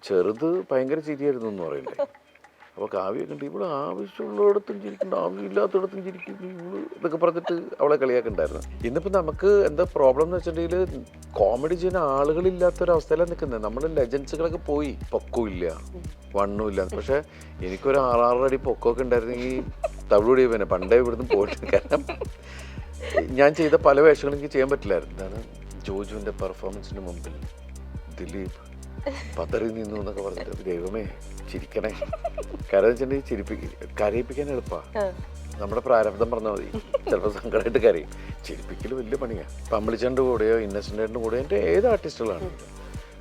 ചെറുത് ഭയങ്കര ചിരിയായിരുന്നു എന്ന് പറയണ്ടേ. അപ്പോൾ കാവ്യൊക്കെ ഉണ്ട്, ഇവിടെ ആവശ്യമുള്ളിടത്തും ചിരിക്കണ്ട, ആവശ്യമില്ലാത്തടത്തും ചിരിക്കുന്നു ഇവള് ഇതൊക്കെ പറഞ്ഞിട്ട് അവളെ കളിയാക്കുണ്ടായിരുന്നു. ഇന്നിപ്പോൾ നമുക്ക് എന്താ പ്രോബ്ലം എന്ന് വെച്ചിട്ടുണ്ടെങ്കിൽ കോമഡി ചെയ്യുന്ന ആളുകളില്ലാത്തൊരവസ്ഥയിലാണ് നിൽക്കുന്നത്. നമ്മുടെ ലെജൻസുകളൊക്കെ പോയി, പൊക്കമില്ല, വണ്ണമില്ല. പക്ഷേ എനിക്കൊരു 6-6 അടി പൊക്കമൊക്കെ ഉണ്ടായിരുന്നെങ്കിൽ തവിടുകൂടി പിന്നെ പണ്ടേ ഇവിടുന്ന് പോയിട്ട്. കാരണം ഞാൻ ചെയ്ത പല വേഷങ്ങളും എനിക്ക് ചെയ്യാൻ പറ്റില്ലായിരുന്നു. എന്താണ് ജോജുവിൻ്റെ പെർഫോമൻസിന് മുമ്പിൽ ദിലീപ് പതറി നിന്നു എന്നൊക്കെ പറഞ്ഞിട്ട് ദൈവമേ ചിരിക്കണേ. കാരണം വെച്ചിട്ടുണ്ടെങ്കിൽ കരയിപ്പിക്കാൻ എളുപ്പമാണ്. നമ്മുടെ പ്രാരബ്ധം പറഞ്ഞാൽ മതി, ചിലപ്പോൾ സങ്കടമായിട്ട് കരയും. ചിരിപ്പിക്കൽ വലിയ പണിയാണ്. പമ്പിളിച്ചൻ്റെ കൂടെയോ ഇന്നസെൻ്റിൻ്റെ കൂടെയോ എൻ്റെ ഏത് ആർട്ടിസ്റ്റുകളാണ്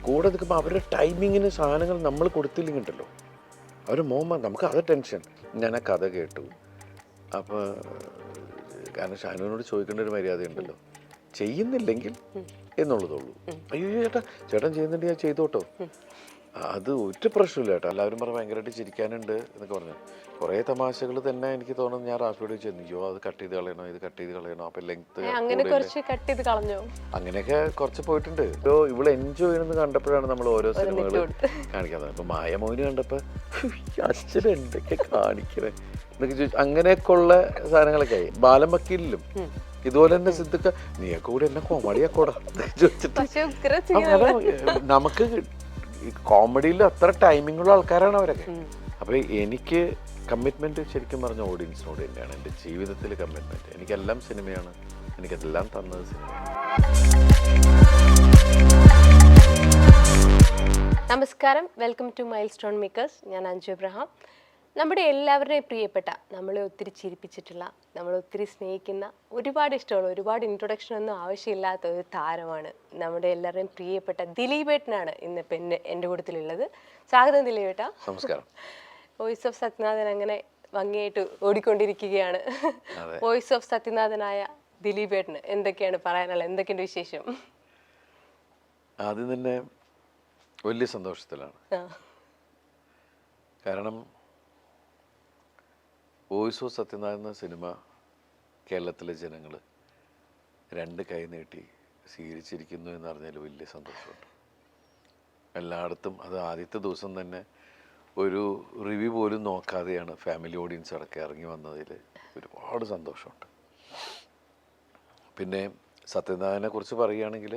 കൂടെ നിൽക്കുമ്പോൾ അവരുടെ ടൈമിങ്ങിന് സാധനങ്ങൾ നമ്മൾ കൊടുത്തില്ലെങ്കിൽ ഉണ്ടല്ലോ അവർ നമുക്ക് അത് ടെൻഷൻ. ഞാൻ ആ കഥ കേട്ടു. അപ്പോൾ കാരണം ഷാനുവിനോട് ചോദിക്കേണ്ട ഒരു മര്യാദയുണ്ടല്ലോ, ചെയ്യുന്നില്ലെങ്കിൽ എന്നുള്ളതുള്ളൂ. അയ്യോ ചേട്ടൻ ചെയ്യുന്നുണ്ട് ഞാൻ ചെയ്തോട്ടോ, അത് ഒരു പ്രശ്നമില്ല ചേട്ടാ. എല്ലാവരും പറഞ്ഞ് ഭയങ്കരമായിട്ട് ചിരിക്കാനുണ്ട് എന്നൊക്കെ പറഞ്ഞു. കുറേ തമാശകൾ തന്നെ എനിക്ക് തോന്നുന്നു ഞാൻ റാഫിയോട് ചോദിച്ചു, അയ്യോ അത് കട്ട് ചെയ്ത് കളയണോ, ഇത് കട്ട് ചെയ്ത് കളയണോ, അപ്പം ലെങ്ത് അങ്ങനെയൊക്കെ കുറച്ച് പോയിട്ടുണ്ട്. ഇവള് എൻജോയ് ചെയ്യുന്നത് കണ്ടപ്പോഴാണ് നമ്മൾ ഓരോ സിനിമകൾ കാണിക്കുന്നത്. ഇപ്പം മായമോഹിനി കണ്ടപ്പോൾ അച്ഛൻ എന്തൊക്കെ കാണിക്കണേ എന്നൊക്കെ ചോദിച്ചു. അങ്ങനെയൊക്കെ ഉള്ള സാധനങ്ങളൊക്കെ ആയി. ബാലം വക്കീലിലും ഇതുപോലെ തന്നെ സിദ്ധിക്ക നീയൊക്കെ കൂടെ എന്നെ കോമഡിയാക്കോടാ ചോദിച്ചിട്ട്. നമുക്ക് കോമഡിയിൽ അത്ര ടൈമിങ്ങുള്ള ആൾക്കാരാണ് അവരൊക്കെ. അപ്പോൾ എനിക്ക് കമ്മിറ്റ്മെൻറ്റ് ശരിക്കും പറഞ്ഞ ഓഡിയൻസിനോട് തന്നെയാണ് എൻ്റെ ജീവിതത്തിൽ കമ്മിറ്റ്മെൻറ്റ്. എനിക്കെല്ലാം സിനിമയാണ്, എനിക്കതെല്ലാം തന്നത് സിനിമയാണ്. നമസ്കാരം, welcome to Milestone Makers. ഞാൻ അഞ്ജു എബ്രഹാം. നമ്മുടെ എല്ലാവരുടെയും പ്രിയപ്പെട്ട, നമ്മളെ ഒത്തിരി ചിരിപ്പിച്ചിട്ടുള്ള, നമ്മളെ ഒത്തിരി സ്നേഹിക്കുന്ന, ഒരുപാട് ഇഷ്ടമുള്ള, ഒരുപാട് ഇൻട്രൊഡക്ഷനൊന്നും ആവശ്യമില്ലാത്ത ഒരു താരമാണ് നമ്മുടെ എല്ലാവരുടെയും പ്രിയപ്പെട്ട ദിലീപേട്ടനാണ് ഇന്നിപ്പോൾ എൻ്റെ കൂട്ടത്തിലുള്ളത്. സ്വാഗതം ദിലീപേട്ട. നമസ്കാരം. വോയിസ് ഓഫ് സത്യനാഥൻ അങ്ങനെ ഭംഗിയായിട്ട് ഓടിക്കൊണ്ടിരിക്കുകയാണ്. വോയിസ് ഓഫ് സത്യനാഥനായ ദിലീപേട്ടന് എന്തൊക്കെയാണ് പറയാനുള്ളത്, എന്തൊക്കെയുണ്ട് വിശേഷം? ആദ്യം തന്നെ വലിയ സന്തോഷത്തിലാണ്. കാരണം വോയിസ് ഓഫ് സത്യനാഥൻ എന്ന സിനിമ കേരളത്തിലെ ജനങ്ങൾ 2 കൈ നീട്ടി സ്വീകരിച്ചിരിക്കുന്നു എന്ന് പറഞ്ഞാൽ വലിയ സന്തോഷമുണ്ട്. എല്ലായിടത്തും അത് ആദ്യത്തെ ദിവസം തന്നെ ഒരു റിവ്യൂ പോലും നോക്കാതെയാണ് ഫാമിലി ഓഡിയൻസ് അടക്കം ഇറങ്ങി വന്നതിൽ ഒരുപാട് സന്തോഷമുണ്ട്. പിന്നെ സത്യനാഥനെ കുറിച്ച് പറയുകയാണെങ്കിൽ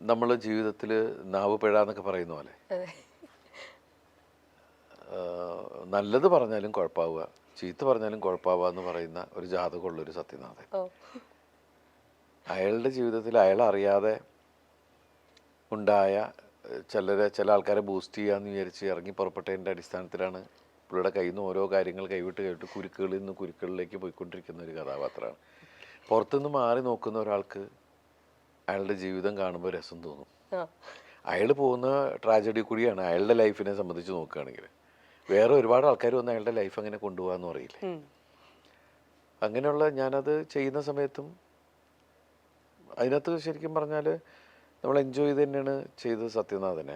നമ്മൾ ജീവിതത്തിൽ നാവ് പിഴ എന്നൊക്കെ പറയുന്ന പോലെ നല്ലത് പറഞ്ഞാലും കുഴപ്പമാവുക, ചീത്ത പറഞ്ഞാലും കുഴപ്പമാവുക എന്ന് പറയുന്ന ഒരു ജാതകമുള്ളൊരു സത്യനാഥൻ. അയാളുടെ ജീവിതത്തിൽ അയാൾ അറിയാതെ ഉണ്ടായ ചില ആൾക്കാരെ ബൂസ്റ്റ് ചെയ്യാമെന്ന് വിചാരിച്ച് ഇറങ്ങി പുറപ്പെട്ടതിൻ്റെ അടിസ്ഥാനത്തിലാണ് പുള്ളിയുടെ കയ്യിൽ നിന്ന് ഓരോ കാര്യങ്ങൾ കൈവിട്ട് കുരുക്കുകളിൽ നിന്ന് കുരുക്കുകളിലേക്ക് പോയിക്കൊണ്ടിരിക്കുന്ന ഒരു കഥാപാത്രമാണ്. പുറത്തുനിന്ന് മാറി നോക്കുന്ന ഒരാൾക്ക് അയാളുടെ ജീവിതം കാണുമ്പോൾ രസം തോന്നും. അയാൾ പോകുന്ന ട്രാജഡി കൂടിയാണ് അയാളുടെ ലൈഫിനെ സംബന്ധിച്ച് നോക്കുകയാണെങ്കിൽ. വേറെ ഒരുപാട് ആൾക്കാർ വന്ന് അയാളുടെ ലൈഫ് അങ്ങനെ കൊണ്ടുപോകാമെന്ന് പറയില്ലേ. അങ്ങനെയുള്ള ഞാനത് ചെയ്യുന്ന സമയത്തും അതിനകത്ത് ശരിക്കും പറഞ്ഞാൽ നമ്മൾ എൻജോയ് ചെയ്ത് തന്നെയാണ് ചെയ്തത് സത്യനാഥനെ.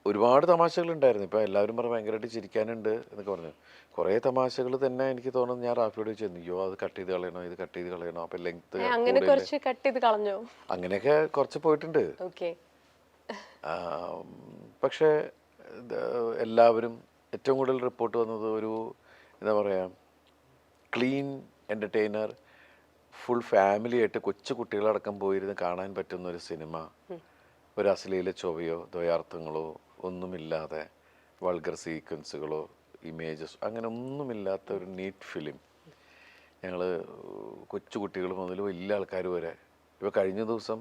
ഒരുപാട് തമാശകളുണ്ടായിരുന്നു. ഇപ്പോൾ എല്ലാവരും പറഞ്ഞ് ഭയങ്കരമായിട്ട് ചിരിക്കാനുണ്ട് എന്നൊക്കെ പറഞ്ഞു. കുറേ തമാശകൾ തന്നെ എനിക്ക് തോന്നുന്നു ഞാൻ റാഫിയോട് ചോദിച്ചു, അയ്യോ അത് കട്ട് ചെയ്ത് കളയണോ, ഇത് കട്ട് ചെയ്ത് കളയണോ, അപ്പം ലെങ്ത് അങ്ങനെയൊക്കെ കുറച്ച് പോയിട്ടുണ്ട്. പക്ഷേ എല്ലാവരും ഏറ്റവും കൂടുതൽ റിപ്പോർട്ട് വന്നത് ഒരു എന്താ പറയുക ക്ലീൻ എൻ്റർടൈനർ, ഫുൾ ഫാമിലി ആയിട്ട് കൊച്ചു കുട്ടികളടക്കം പോയിരുന്ന് കാണാൻ പറ്റുന്ന ഒരു സിനിമ, ഒരു അശ്ലീല ചൊവ്വയോ ദ്വയാർത്ഥങ്ങളോ ഒന്നുമില്ലാതെ, വൾഗർ സീക്വൻസുകളോ ഇമേജസ് അങ്ങനെ ഒന്നുമില്ലാത്ത ഒരു നീറ്റ് ഫിലിം. ഞങ്ങൾ കൊച്ചു കുട്ടികൾ മുതൽ വലിയ ആൾക്കാർ വരെ. ഇപ്പോൾ കഴിഞ്ഞ ദിവസം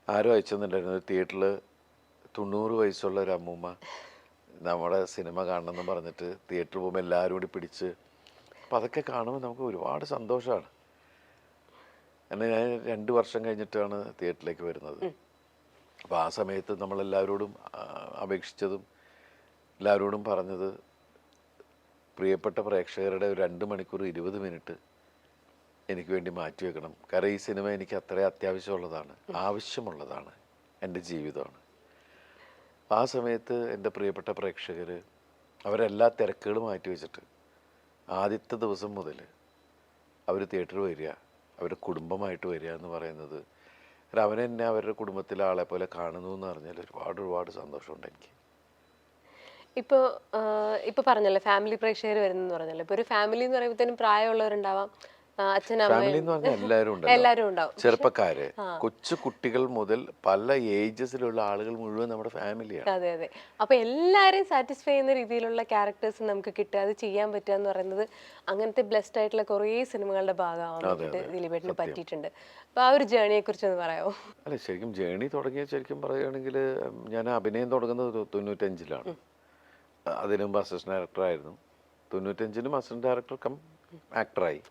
ആരോ അയച്ചെന്നുണ്ടായിരുന്നു, ഒരു തിയേറ്ററിൽ 90 വയസ്സുള്ള ഒരു അമ്മൂമ്മ നമ്മുടെ സിനിമ കാണണമെന്ന് പറഞ്ഞിട്ട് തിയേറ്ററിൽ പോകുമ്പോൾ എല്ലാവരും കൂടി പിടിച്ച്. അപ്പോൾ അതൊക്കെ കാണുമ്പോൾ നമുക്ക് ഒരുപാട് സന്തോഷമാണ്. എന്നാൽ ഞാൻ 2 വർഷം കഴിഞ്ഞിട്ടാണ് തിയേറ്ററിലേക്ക് വരുന്നത്. അപ്പോൾ ആ സമയത്ത് നമ്മളെല്ലാവരോടും അപേക്ഷിച്ചതും എല്ലാവരോടും പറഞ്ഞത് പ്രിയപ്പെട്ട പ്രേക്ഷകരുടെ ഒരു 2 മണിക്കൂർ 20 മിനിറ്റ് എനിക്ക് വേണ്ടി മാറ്റിവെക്കണം. കാരണം ഈ സിനിമ എനിക്ക് അത്രയും അത്യാവശ്യമുള്ളതാണ്, ആവശ്യമുള്ളതാണ്, എൻ്റെ ജീവിതമാണ്. ആ സമയത്ത് എൻ്റെ പ്രിയപ്പെട്ട പ്രേക്ഷകർ അവരെല്ലാ തിരക്കുകളും മാറ്റി വെച്ചിട്ട് ആദ്യത്തെ ദിവസം മുതൽ അവർ തിയേറ്ററിൽ വരിക, അവരുടെ കുടുംബമായിട്ട് വരിക എന്ന് പറയുന്നത് അവനെന്നെ അവരുടെ കുടുംബത്തിലെ ആളെ പോലെ കാണുന്നു എന്ന് പറഞ്ഞാൽ ഒരുപാട് സന്തോഷമുണ്ട് എനിക്ക്. ഇപ്പോൾ ഇപ്പോൾ പറഞ്ഞല്ലോ ഫാമിലി പ്രേക്ഷകർ വരുന്നെന്ന് പറഞ്ഞല്ലോ. ഇപ്പോൾ ഒരു ഫാമിലി എന്ന് പറയുമ്പോഴത്തേനും പ്രായമുള്ളവരുണ്ടാവാം, അച്ഛനും ഫാമിലി അമ്മയും എന്ന് പറഞ്ഞാൽ എല്ലാവരും ഉണ്ടല്ലോ, എല്ലാവരും ഉണ്ടാവും. ചെറുപ്പക്കാര്, കൊച്ചു കുട്ടികൾ മുതൽ പല ഏജസിലുള്ള ആളുകൾ മുഴുവൻ നമ്മുടെ ഫാമിലിയാണ്. അതെ അതെ. അപ്പോൾ എല്ലാവരെയും സാറ്റിസ്ഫൈ ചെയ്യുന്ന രീതിയിലുള്ള ക്യാരക്ടേഴ്സ് നമുക്ക് കിട്ടുക, അത് ചെയ്യാൻ പറ്റുക എന്ന് പറയുന്നത് അങ്ങനത്തെ ബ്ലെസ്ഡ് ആയിട്ടുള്ള കുറേ സിനിമകളുടെ ഭാഗമാവാൻ വേണ്ടിയിട്ട് ദിലീപേട്ടന് പറ്റിയിട്ടുണ്ട്. അപ്പോൾ ആ ഒരു ജേണിയെ കുറിച്ച് ഒന്ന് പറയാമോ? അല്ല, ശരിക്കും ജേണി തുടങ്ങിയ ശരിക്കും പറയുകയാണെങ്കിൽ ഞാൻ അഭിനയം തുടങ്ങുന്നത് 95-ലാണ്. അതിനു മുമ്പ് അസിസ്റ്റന്റ് ഡയറക്ടറായിരുന്നു. 95-ലും അസിസ്റ്റന്റ് ഡയറക്ടർ കം ആക്ടറായി.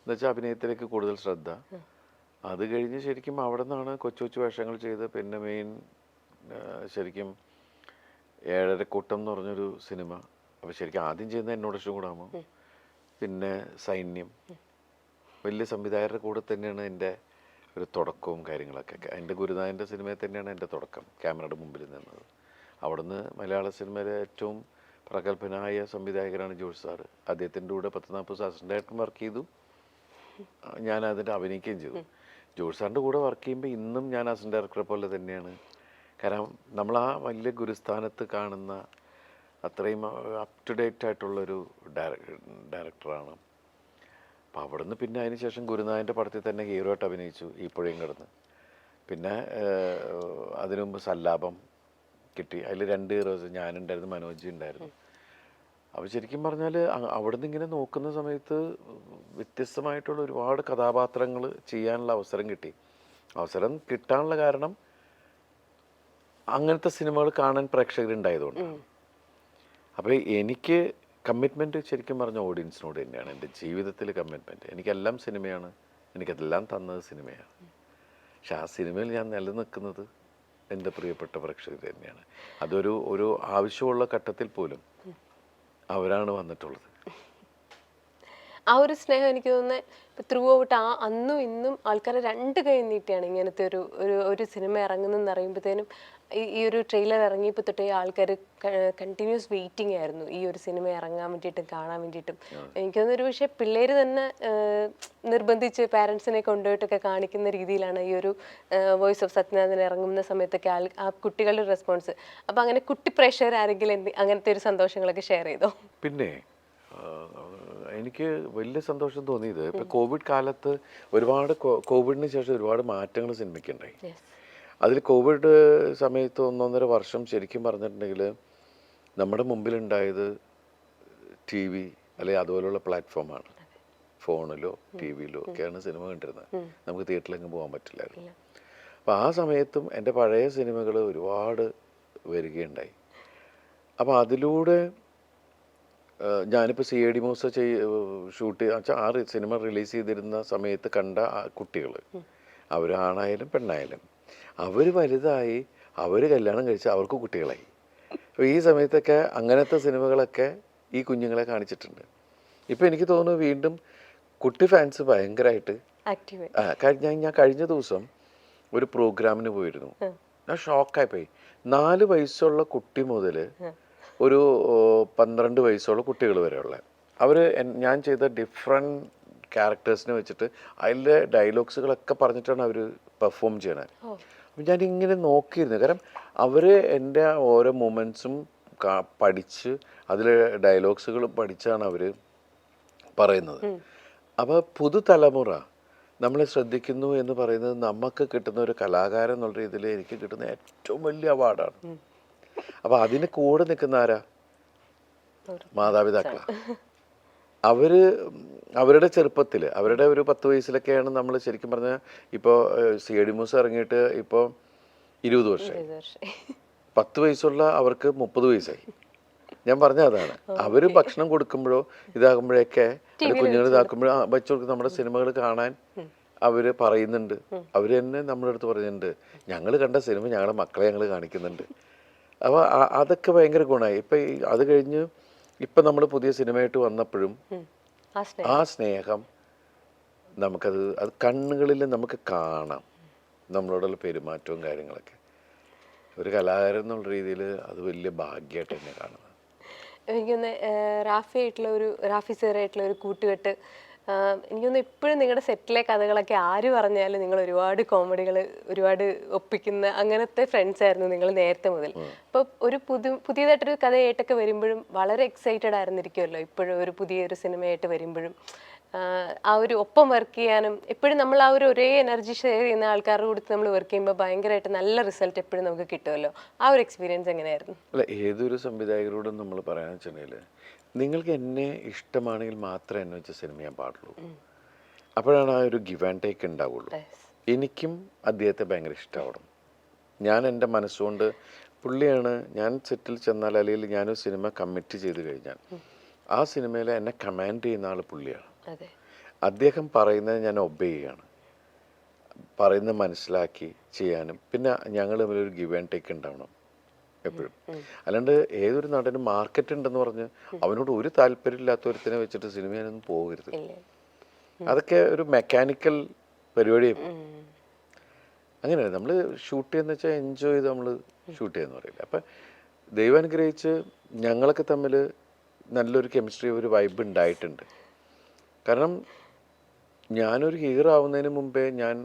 എന്നുവെച്ചാൽ അഭിനയത്തിലേക്ക് കൂടുതൽ ശ്രദ്ധ. അത് കഴിഞ്ഞ് ശരിക്കും അവിടെ നിന്നാണ് കൊച്ചു കൊച്ചു വേഷങ്ങൾ ചെയ്ത് പിന്നെ മെയിൻ ശരിക്കും ഏഴരക്കൂട്ടം എന്ന് പറഞ്ഞൊരു സിനിമ. അപ്പോൾ ശരിക്കും ആദ്യം ചെയ്യുന്ന എന്നോടൊപ്പം കൂടാമോ, പിന്നെ സൈന്യം, വലിയ സംവിധായകരുടെ കൂടെ തന്നെയാണ് എൻ്റെ ഒരു തുടക്കവും കാര്യങ്ങളൊക്കെ. എൻ്റെ ഗുരുനാഥൻ്റെ സിനിമയിൽ തന്നെയാണ് എൻ്റെ തുടക്കം, ക്യാമറയുടെ മുമ്പിൽ നിന്നത്. അവിടുന്ന് മലയാള സിനിമയിലെ ഏറ്റവും പ്രഗത്ഭനായ സംവിധായകനാണ് ജോഷ് സാറ്. അദ്ദേഹത്തിൻ്റെ കൂടെ 10-40 അസിസ്റ്റൻ്റ് ഡയറക്ടറും വർക്ക് ചെയ്തു, ഞാൻ അതിൻ്റെ അഭിനയിക്കുകയും ചെയ്തു. ജോഷ് സാറിൻ്റെ കൂടെ വർക്ക് ചെയ്യുമ്പോൾ ഇന്നും ഞാൻ അസിസ്റ്റൻ്റ് ഡയറക്ടറെ പോലെ തന്നെയാണ്. കാരണം നമ്മൾ ആ വലിയ ഗുരുസ്ഥാനത്ത് കാണുന്ന അത്രയും അപ് ടു ഡേറ്റ് ആയിട്ടുള്ളൊരു ഡയറക്ടറാണ്. അപ്പോൾ അവിടുന്ന് പിന്നെ അതിന് ശേഷം ഗുരുനാഥൻ്റെ പടത്തിൽ തന്നെ ഹീറോ ആയിട്ട് അഭിനയിച്ചു, ഈ പുഴയും കിടന്ന്. പിന്നെ അതിനു മുമ്പ് സല്ലാപം കിട്ടി, അതിൽ 2 ഹീറോസ്, ഞാനുണ്ടായിരുന്നു, മനോജ് ഉണ്ടായിരുന്നു. അപ്പോൾ ശരിക്കും പറഞ്ഞാൽ അവിടുന്ന് ഇങ്ങനെ നോക്കുന്ന സമയത്ത് വ്യത്യസ്തമായിട്ടുള്ള ഒരുപാട് കഥാപാത്രങ്ങൾ ചെയ്യാനുള്ള അവസരം കിട്ടി. അവസരം കിട്ടാനുള്ള കാരണം അങ്ങനത്തെ സിനിമകൾ കാണാൻ പ്രേക്ഷകരുണ്ടായതുകൊണ്ടാണ്. അപ്പോൾ എനിക്ക് കമ്മിറ്റ്മെൻറ്റ് ശരിക്കും പറഞ്ഞ ഓഡിയൻസിനോട് തന്നെയാണ് എൻ്റെ ജീവിതത്തിൽ കമ്മിറ്റ്മെൻറ്റ്. എനിക്കെല്ലാം സിനിമയാണ്, എനിക്കതെല്ലാം തന്നത് സിനിമയാണ്. പക്ഷെ ആ സിനിമയിൽ ഞാൻ നിലനിൽക്കുന്നത് എൻ്റെ പ്രിയപ്പെട്ട പ്രേക്ഷകർ തന്നെയാണ്. ഒരു ആവശ്യമുള്ള ഘട്ടത്തിൽ പോലും അവരാണ് വന്നിട്ടുള്ളത്. ആ ഒരു സ്നേഹം എനിക്ക് തോന്നുന്നത് ഇപ്പം ത്രൂ ഔട്ട് അന്നും ഇന്നും ആൾക്കാരെ 2 കൈ നീട്ടിയാണ് ഇങ്ങനത്തെ ഒരു സിനിമ ഇറങ്ങുന്നതെന്ന് അറിയുമ്പോഴത്തേനും. ഈ ഒരു ട്രെയിലർ ഇറങ്ങിയപ്പോൾ തൊട്ടേ ആൾക്കാർ കണ്ടിന്യൂസ് വെയിറ്റിംഗ് ആയിരുന്നു ഈ ഒരു സിനിമ ഇറങ്ങാൻ വേണ്ടിയിട്ടും കാണാൻ വേണ്ടിയിട്ടും. എനിക്ക് തോന്നുന്നു ഒരു പക്ഷേ പിള്ളേർ തന്നെ നിർബന്ധിച്ച് പാരൻസിനെ കൊണ്ടുപോയിട്ടൊക്കെ കാണിക്കുന്ന രീതിയിലാണ് ഈ ഒരു വോയിസ് ഓഫ് സത്യനാഥൻ ഇറങ്ങുന്ന സമയത്തൊക്കെ ആ കുട്ടികളുടെ റെസ്പോൺസ്. അപ്പോൾ അങ്ങനെ കുട്ടി പ്രേക്ഷകർ ആരെങ്കിലും അങ്ങനത്തെ ഒരു സന്തോഷങ്ങളൊക്കെ ഷെയർ ചെയ്തോ? പിന്നെ എനിക്ക് വലിയ സന്തോഷം തോന്നിയത് ഇപ്പം കോവിഡ് കാലത്ത് കോവിഡിന് ശേഷം ഒരുപാട് മാറ്റങ്ങൾ സിനിമയ്ക്കുണ്ടായി. അതിൽ കോവിഡ് സമയത്ത് 1.5 വർഷം ശരിക്കും പറഞ്ഞിട്ടുണ്ടെങ്കിൽ നമ്മുടെ മുമ്പിലുണ്ടായത് TV അല്ലെങ്കിൽ അതുപോലുള്ള പ്ലാറ്റ്ഫോമാണ്. ഫോണിലോ TV-യിലോ ഒക്കെയാണ് സിനിമ കണ്ടിരുന്നത്. നമുക്ക് തിയേറ്ററിലെങ്ങും പോകാൻ പറ്റില്ലായിരുന്നു. അപ്പോൾ ആ സമയത്തും എൻ്റെ പഴയ സിനിമകൾ ഒരുപാട് വരികയുണ്ടായി. അപ്പോൾ അതിലൂടെ ഞാനിപ്പോൾ CID മൂസ ഷൂട്ട് ആ സിനിമ റിലീസ് ചെയ്തിരുന്ന സമയത്ത് കണ്ട കുട്ടികൾ, അവരാണായാലും പെണ്ണായാലും, അവർ വലുതായി, അവർ കല്യാണം കഴിച്ച് അവർക്ക് കുട്ടികളായി. അപ്പോൾ ഈ സമയത്തൊക്കെ അങ്ങനത്തെ സിനിമകളൊക്കെ ഈ കുഞ്ഞുങ്ങളെ കാണിച്ചിട്ടുണ്ട്. ഇപ്പോൾ എനിക്ക് തോന്നുന്നു വീണ്ടും കുട്ടി ഫാൻസ് ഭയങ്കരമായിട്ട്. ഞാൻ കഴിഞ്ഞ ദിവസം ഒരു പ്രോഗ്രാമിന് പോയിരുന്നു. ഞാൻ ഷോക്കായിപ്പോയി. 4 വയസ്സുള്ള കുട്ടി മുതൽ ഒരു 12 വയസ്സുള്ള കുട്ടികൾ വരെയുള്ള ഞാൻ ചെയ്ത ഡിഫറെൻറ്റ് ക്യാരക്ടേഴ്സിനെ വെച്ചിട്ട് അതിലെ ഡയലോഗ്സുകളൊക്കെ പറഞ്ഞിട്ടാണ് അവർ പെർഫോം ചെയ്യണത്. അപ്പം ഞാനിങ്ങനെ നോക്കിയിരുന്നു. കാരണം അവർ എൻ്റെ ഓരോ മൊമെൻറ്റ്സും പഠിച്ച് അതിലെ ഡയലോഗ്സുകളും പഠിച്ചാണ് അവർ പറയുന്നത്. അപ്പോൾ പുതുതലമുറ നമ്മളെ ശ്രദ്ധിക്കുന്നു എന്ന് പറയുന്നത് നമുക്ക് കിട്ടുന്ന ഒരു കലാകാരൻ എന്നുള്ള രീതിയിൽ എനിക്ക് കിട്ടുന്ന ഏറ്റവും വലിയ അവാർഡാണ്. അപ്പോൾ അതിന് കൂടെ നിൽക്കുന്ന ആരാ? മാതാപിതാക്കളാണ്. അവരുടെ ചെറുപ്പത്തിൽ, അവരുടെ ഒരു 10 വയസ്സിലൊക്കെയാണ് നമ്മൾ ശരിക്കും പറഞ്ഞാൽ. ഇപ്പോൾ CID മൂസ ഇറങ്ങിയിട്ട് ഇപ്പോൾ 20 വർഷമായി. 10 വയസ്സുള്ള അവർക്ക് 30 വയസ്സായി. ഞാൻ പറഞ്ഞ അതാണ്. അവർ ഭക്ഷണം കൊടുക്കുമ്പോഴോ ഇതാകുമ്പോഴൊക്കെ കുഞ്ഞുങ്ങൾ ഇതാക്കുമ്പോഴോ വെച്ച് കൊടുക്കുന്ന നമ്മുടെ സിനിമകൾ കാണാൻ അവർ പറയുന്നുണ്ട്. അവർ തന്നെ നമ്മുടെ അടുത്ത് പറയുന്നുണ്ട്, ഞങ്ങൾ കണ്ട സിനിമ ഞങ്ങളുടെ മക്കളെ ഞങ്ങൾ കാണിക്കുന്നുണ്ട്. അപ്പോൾ അതൊക്കെ ഭയങ്കര ഗുണമായി. ഇപ്പം അത് കഴിഞ്ഞ് ഇപ്പം നമ്മൾ പുതിയ സിനിമയായിട്ട് വന്നപ്പോഴും ആ സ്നേഹം അത് കണ്ണുകളിൽ നമുക്ക് കാണാം. നമ്മളോടുള്ള പെരുമാറ്റവും കാര്യങ്ങളൊക്കെ ഒരു കലാകാരൻ എന്നുള്ള രീതിയിൽ അത് വലിയ ഭാഗ്യമായിട്ട് തന്നെ കാണുന്നത്. എനിക്കൊന്ന് റാഫി സാറായിട്ടുള്ള ഒരു കൂട്ടുകെട്ട് എനിക്കൊന്ന് ഇപ്പോഴും നിങ്ങളുടെ സെറ്റിലെ കഥകളൊക്കെ ആര് പറഞ്ഞാലും നിങ്ങൾ ഒരുപാട് കോമഡികൾ ഒരുപാട് ഒപ്പിക്കുന്ന അങ്ങനത്തെ ഫ്രണ്ട്സ് ആയിരുന്നു നിങ്ങൾ നേരത്തെ മുതൽ. അപ്പോൾ ഒരു പുതിയതായിട്ടൊരു കഥ കേട്ടൊക്കെ വരുമ്പോഴും വളരെ എക്സൈറ്റഡ് ആയിരുന്നിരിക്കുമല്ലോ ഇപ്പോഴും ഒരു പുതിയൊരു സിനിമയായിട്ട് വരുമ്പോഴും. ആ ഒരു ഒപ്പം വർക്ക് ചെയ്യാനും എപ്പോഴും നമ്മൾ ആ ഒരു ഒരേ എനർജി ഷെയർ ചെയ്യുന്ന ആൾക്കാരുടെ കൂടെ നമ്മൾ വർക്ക് ചെയ്യുമ്പോൾ ഭയങ്കരമായിട്ട് നല്ല റിസൾട്ട് എപ്പോഴും നമുക്ക് കിട്ടുമല്ലോ. ആ ഒരു എക്സ്പീരിയൻസ് എങ്ങനെയായിരുന്നു? അല്ല, ഏതൊരു സംവിധായകരോടും നമ്മൾ പറയാന്ന് വെച്ചിട്ടുണ്ടെങ്കിൽ നിങ്ങൾക്ക് എന്നെ ഇഷ്ടമാണെങ്കിൽ മാത്രമേ എന്നെ വെച്ച സിനിമ ചെയ്യാൻ പാടുള്ളൂ. അപ്പോഴാണ് ആ ഒരു ഗിവ് ആൻഡ് ടേക്ക് ഉണ്ടാവുള്ളൂ. എനിക്കും അദ്ദേഹത്തെ ഭയങ്കര ഇഷ്ടമാവണം. ഞാൻ എൻ്റെ മനസ്സുകൊണ്ട് പുള്ളിയാണ് ഞാൻ സെറ്റിൽ ചെന്നാൽ അല്ലെങ്കിൽ ഞാനൊരു സിനിമ കമ്മിറ്റ് ചെയ്ത് കഴിഞ്ഞാൽ ആ സിനിമയിൽ എന്നെ കമാൻഡ് ചെയ്യുന്ന ആൾ പുള്ളിയാണ്. അദ്ദേഹം പറയുന്നത് ഞാൻ ഒബേ ചെയ്യുകയാണ്, പറയുന്നത് മനസ്സിലാക്കി ചെയ്യാനും. പിന്നെ ഞങ്ങൾ തമ്മിലൊരു ഗിവ് ആൻഡ് ടേക്ക് ഉണ്ടാവണം എപ്പോഴും. അല്ലാണ്ട് ഏതൊരു നടനും മാർക്കറ്റ് ഉണ്ടെന്ന് പറഞ്ഞ് അവനോട് ഒരു താല്പര്യമില്ലാത്തവരത്തിനെ വെച്ചിട്ട് സിനിമയിലൊന്നും പോകരുത്. അതൊക്കെ ഒരു മെക്കാനിക്കൽ പരിപാടിയാണ്. അങ്ങനെയാണ് നമ്മൾ ഷൂട്ട് ചെയ്യുന്ന വെച്ചാൽ എൻജോയ് ചെയ്ത് നമ്മൾ ഷൂട്ട് ചെയ്യുന്ന പറയില്ല. അപ്പം ദൈവം അനുഗ്രഹിച്ച് ഞങ്ങളൊക്കെ തമ്മിൽ നല്ലൊരു കെമിസ്ട്രി, ഒരു വൈബ് ഉണ്ടായിട്ടുണ്ട്. കാരണം ഞാനൊരു ഹീറോ ആവുന്നതിന് മുമ്പേ ഞാൻ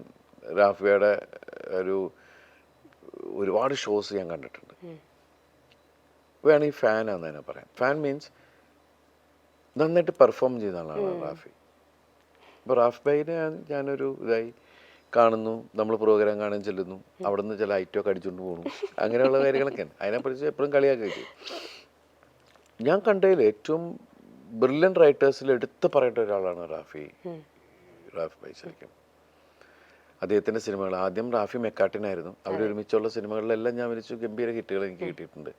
റാഫിയുടെ ഒരുപാട് ഷോസ് ഞാൻ കണ്ടിട്ടുണ്ട്. വേണമെങ്കിൽ ഫാൻ ആണെന്ന് തന്നെ പറയാം. ഫാൻ മീൻസ് നന്നായിട്ട് പെർഫോം ചെയ്യുന്ന ആളാണ് റാഫി. അപ്പോൾ റാഫ് ബൈനെ ഞാനൊരു ഇതായി കാണുന്നു, നമ്മൾ പ്രോഗ്രാം കാണാൻ ചെല്ലുന്നു, അവിടെ നിന്ന് ചില ഐറ്റമൊക്കെ അടിച്ചുകൊണ്ട് പോകുന്നു, അങ്ങനെയുള്ള കാര്യങ്ങളൊക്കെയാണ്. അതിനെക്കുറിച്ച് എപ്പോഴും കളിയാക്കി വയ്ക്കും. ഞാൻ കണ്ടതിൽ ഏറ്റവും ബ്രില്യൻ്റ് റൈറ്റേഴ്സിൽ എടുത്ത് പറയേണ്ട ഒരാളാണ് റാഫി ബൈ. ശരിക്കും അദ്ദേഹത്തിൻ്റെ സിനിമകൾ ആദ്യം റാഫി മെക്കാട്ടിനായിരുന്നു. അവരൊരുമിച്ചുള്ള സിനിമകളിലെല്ലാം ഞാൻ വിളിച്ചു ഗംഭീര ഹിറ്റുകൾ എനിക്ക് കിട്ടിയിട്ടുണ്ട്.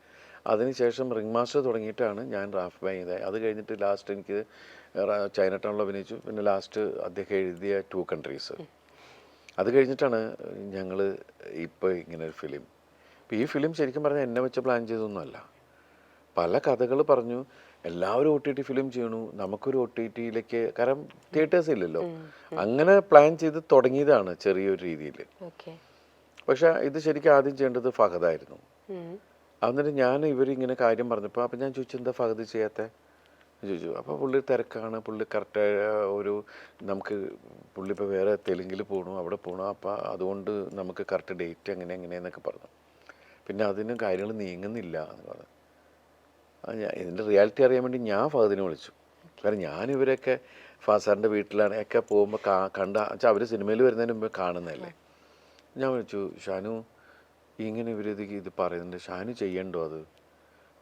അതിനുശേഷം റിംഗ് മാസ്റ്റർ തുടങ്ങിയിട്ടാണ് ഞാൻ റാഫ് ബൈ ഇതായി. അത് കഴിഞ്ഞിട്ട് ലാസ്റ്റ് എനിക്ക് ചൈന ടൗണിൽ അഭിനയിച്ചു. പിന്നെ ലാസ്റ്റ് അദ്ദേഹം എഴുതിയ 2 കൺട്രീസ്. അത് കഴിഞ്ഞിട്ടാണ് ഞങ്ങൾ ഇപ്പോൾ ഇങ്ങനെ ഒരു ഫിലിം. ഇപ്പോൾ ഈ ഫിലിം ശരിക്കും പറഞ്ഞാൽ എന്നെ വെച്ച് പ്ലാൻ ചെയ്തൊന്നുമല്ല. പല കഥകൾ പറഞ്ഞു, എല്ലാവരും OTT ഫിലിം ചെയ്യണു, നമുക്കൊരു OTTയിലേക്ക്, കാരണം തിയേറ്റേഴ്സ് ഇല്ലല്ലോ, അങ്ങനെ പ്ലാൻ ചെയ്ത് തുടങ്ങിയതാണ് ചെറിയൊരു രീതിയിൽ. പക്ഷെ ഇത് ശരിക്കും ആദ്യം ചെയ്യേണ്ടത് ഫഹദായിരുന്നു. എന്നിട്ട് ഞാൻ ഇവരിങ്ങനെ കാര്യം പറഞ്ഞപ്പോൾ അപ്പം ഞാൻ ചോദിച്ചു, എന്താ ഫഹദ് ചെയ്യാത്തത് ചോദിച്ചു. അപ്പോൾ പുള്ളി തിരക്കാണ്, പുള്ളി കറക്റ്റ് നമുക്ക് പുള്ളി ഇപ്പോൾ വേറെ തെലുങ്കിൽ പോകണു, അവിടെ പോകണം, അപ്പോൾ അതുകൊണ്ട് നമുക്ക് കറക്റ്റ് ഡേറ്റ് എങ്ങനെയെന്നൊക്കെ പറഞ്ഞു. പിന്നെ അതിന് കാര്യങ്ങൾ നീങ്ങുന്നില്ല എന്ന് പറഞ്ഞു. ഇതിൻ്റെ റിയാലിറ്റി അറിയാൻ വേണ്ടി ഞാൻ ഫഹദിനെ വിളിച്ചു. കാരണം ഞാനിവരൊക്കെ ഫാസാറിൻ്റെ വീട്ടിലാണ് ഒക്കെ പോകുമ്പോൾ കണ്ട വെച്ചാൽ അവർ സിനിമയിൽ വരുന്നതിന് മുമ്പ് കാണുന്നതല്ലേ. ഞാൻ വിളിച്ചു, ഷാനു ഇങ്ങനെ ഇത് പറയുന്നുണ്ട്, ഷാനു ചെയ്യണ്ടോ? അത്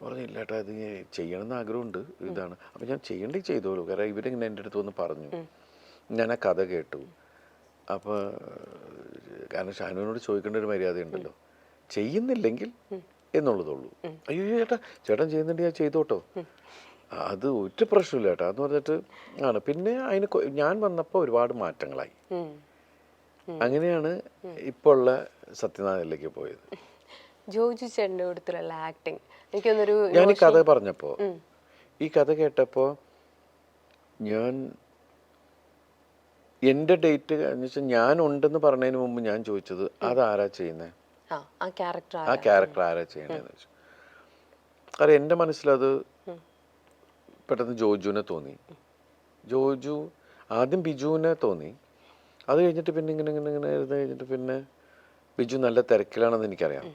പറഞ്ഞില്ല ഏട്ടാ, ഇത് ചെയ്യണമെന്ന് ആഗ്രഹമുണ്ട്, ഇതാണ്. അപ്പം ഞാൻ ചെയ്യേണ്ടത് ചെയ്തോളൂ, കാരണം ഇവരിങ്ങനെ എൻ്റെ അടുത്ത് വന്ന് പറഞ്ഞു. ഞാൻ ആ കഥ കേട്ടു. അപ്പോൾ കാരണം ഷാനുവിനോട് ചോദിക്കേണ്ട ഒരു മര്യാദയുണ്ടല്ലോ, ചെയ്യുന്നില്ലെങ്കിൽ എന്നുള്ളതുള്ളൂ. അയ്യോ ചേട്ടൻ ചെയ്യുന്നുണ്ട്, ഞാൻ ചെയ്തോട്ടോ, അത് ഒരു പ്രശ്നമില്ല ചേട്ടാ എന്ന് പറഞ്ഞിട്ട് ആണ്. പിന്നെ അതിന് ഞാൻ വന്നപ്പോൾ ഒരുപാട് മാറ്റങ്ങളായി. അങ്ങനെയാണ് ഇപ്പോൾ ഉള്ള സത്യനാഥനിലേക്ക് പോയത്. ജോജു ചേട്ടൻ്റെ കൂട്ടത്തിലുള്ള ആക്ടിങ് എനിക്കൊന്നൊരു ഞാൻ ഈ കഥ പറഞ്ഞപ്പോൾ, ഈ കഥ കേട്ടപ്പോൾ ഞാൻ എൻ്റെ ഡേറ്റ് എന്ന് വെച്ചാൽ ഞാൻ ഉണ്ടെന്ന് പറഞ്ഞതിന് മുമ്പ് ഞാൻ ചോദിച്ചത് അതാരാ ചെയ്യുന്നത്, ആ ക്യാരക്ടർ ആരാ ചെയ്യണതെന്ന് വെച്ചു. കാരണം എൻ്റെ മനസ്സിലത് പെട്ടെന്ന് ജോജുവിനെ തോന്നി. ജോജു ആദ്യം ബിജുവിനെ തോന്നി. അത് കഴിഞ്ഞിട്ട് പിന്നെ ഇങ്ങനെ ഇരുന്ന് കഴിഞ്ഞിട്ട് പിന്നെ ബിജു നല്ല തിരക്കിലാണെന്ന് എനിക്കറിയാം.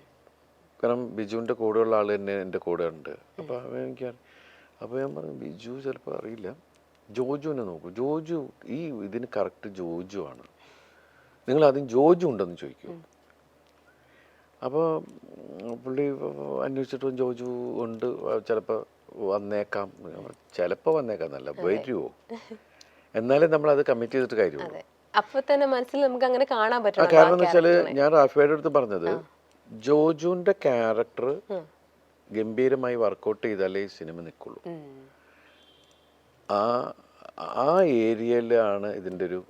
കാരണം ബിജുവിൻ്റെ കൂടെയുള്ള ആൾ തന്നെ എൻ്റെ കൂടെ ഉണ്ട്. അപ്പോൾ എനിക്കറിയാം. അപ്പോൾ ഞാൻ പറഞ്ഞു ബിജു ചിലപ്പോൾ അറിയില്ല, ജോജുവിനെ നോക്കൂ, ജോജു ഈ ഇതിന് കറക്റ്റ് ജോജു ആണ്, നിങ്ങൾ ആദ്യം ജോജു ഉണ്ടെന്ന് ചോദിക്കൂ. അപ്പോൾ പുള്ളി അന്വേഷിച്ചിട്ടും ജോജു ഉണ്ട്, ചിലപ്പോൾ വന്നേക്കാം, ചിലപ്പോൾ വന്നേക്കാം എന്നല്ല, വരുമോ, എന്നാലും നമ്മളത് കമ്മിറ്റ് ചെയ്തിട്ട് കാര്യമുള്ളൂ. അപ്പോൾ തന്നെ മനസ്സിൽ നമുക്ക് അങ്ങനെ കാണാൻ പറ്റും. കാരണം എന്ന് വെച്ചാൽ ഞാൻ റാഫിയുടെ അടുത്ത് പറഞ്ഞത്, ജോജുവിൻ്റെ ക്യാരക്ടർ ഗംഭീരമായി വർക്കൗട്ട് ചെയ്താലേ ഈ സിനിമ നിൽക്കുള്ളൂ. ആ ഏരിയയിലാണ് ഇതിൻ്റെ ഒരു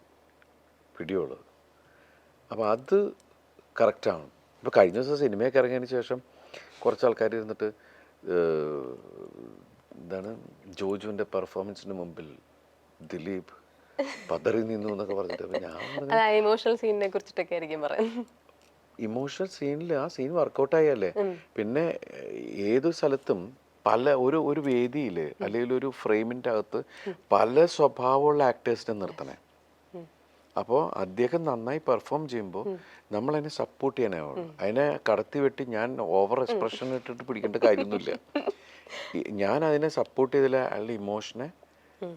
പിടിയുള്ളത്. അപ്പോൾ അത് കറക്റ്റാണ്. ഇപ്പോൾ കഴിഞ്ഞ ദിവസം സിനിമയൊക്കെ ഇറങ്ങിയതിന് ശേഷം കുറച്ച് ആൾക്കാർ ഇരുന്നിട്ട് എന്താണ് ജോജുവിൻ്റെ പെർഫോമൻസിന് മുമ്പിൽ ദിലീപ് പതറി നിന്നു എന്നൊക്കെ പറഞ്ഞിട്ട് ഞാൻ ഇമോഷണൽ സീനിനെ കുറിച്ചിട്ടൊക്കെ ആയിരിക്കും പറയുന്നത്. ഇമോഷണൽ സീനിൽ ആ സീൻ വർക്കൗട്ടായല്ലേ. പിന്നെ ഏതൊരു സ്ഥലത്തും പല ഒരു വേദിയിൽ അല്ലെങ്കിൽ ഒരു ഫ്രെയിമിൻ്റെ അകത്ത് പല സ്വഭാവമുള്ള ആക്ടേഴ്സിനെ നിർത്തണേ. അപ്പോൾ അദ്ദേഹം നന്നായി പെർഫോം ചെയ്യുമ്പോൾ നമ്മൾ അതിനെ സപ്പോർട്ട് ചെയ്യാനാവുള്ളൂ. അതിനെ കടത്തി വെട്ടി ഞാൻ ഓവർ എക്സ്പ്രഷൻ ഇട്ടിട്ട് പിടിക്കേണ്ട കാര്യമൊന്നുമില്ല. ഞാൻ അതിനെ സപ്പോർട്ട് ചെയ്തില്ല, അയാളുടെ ഇമോഷനെ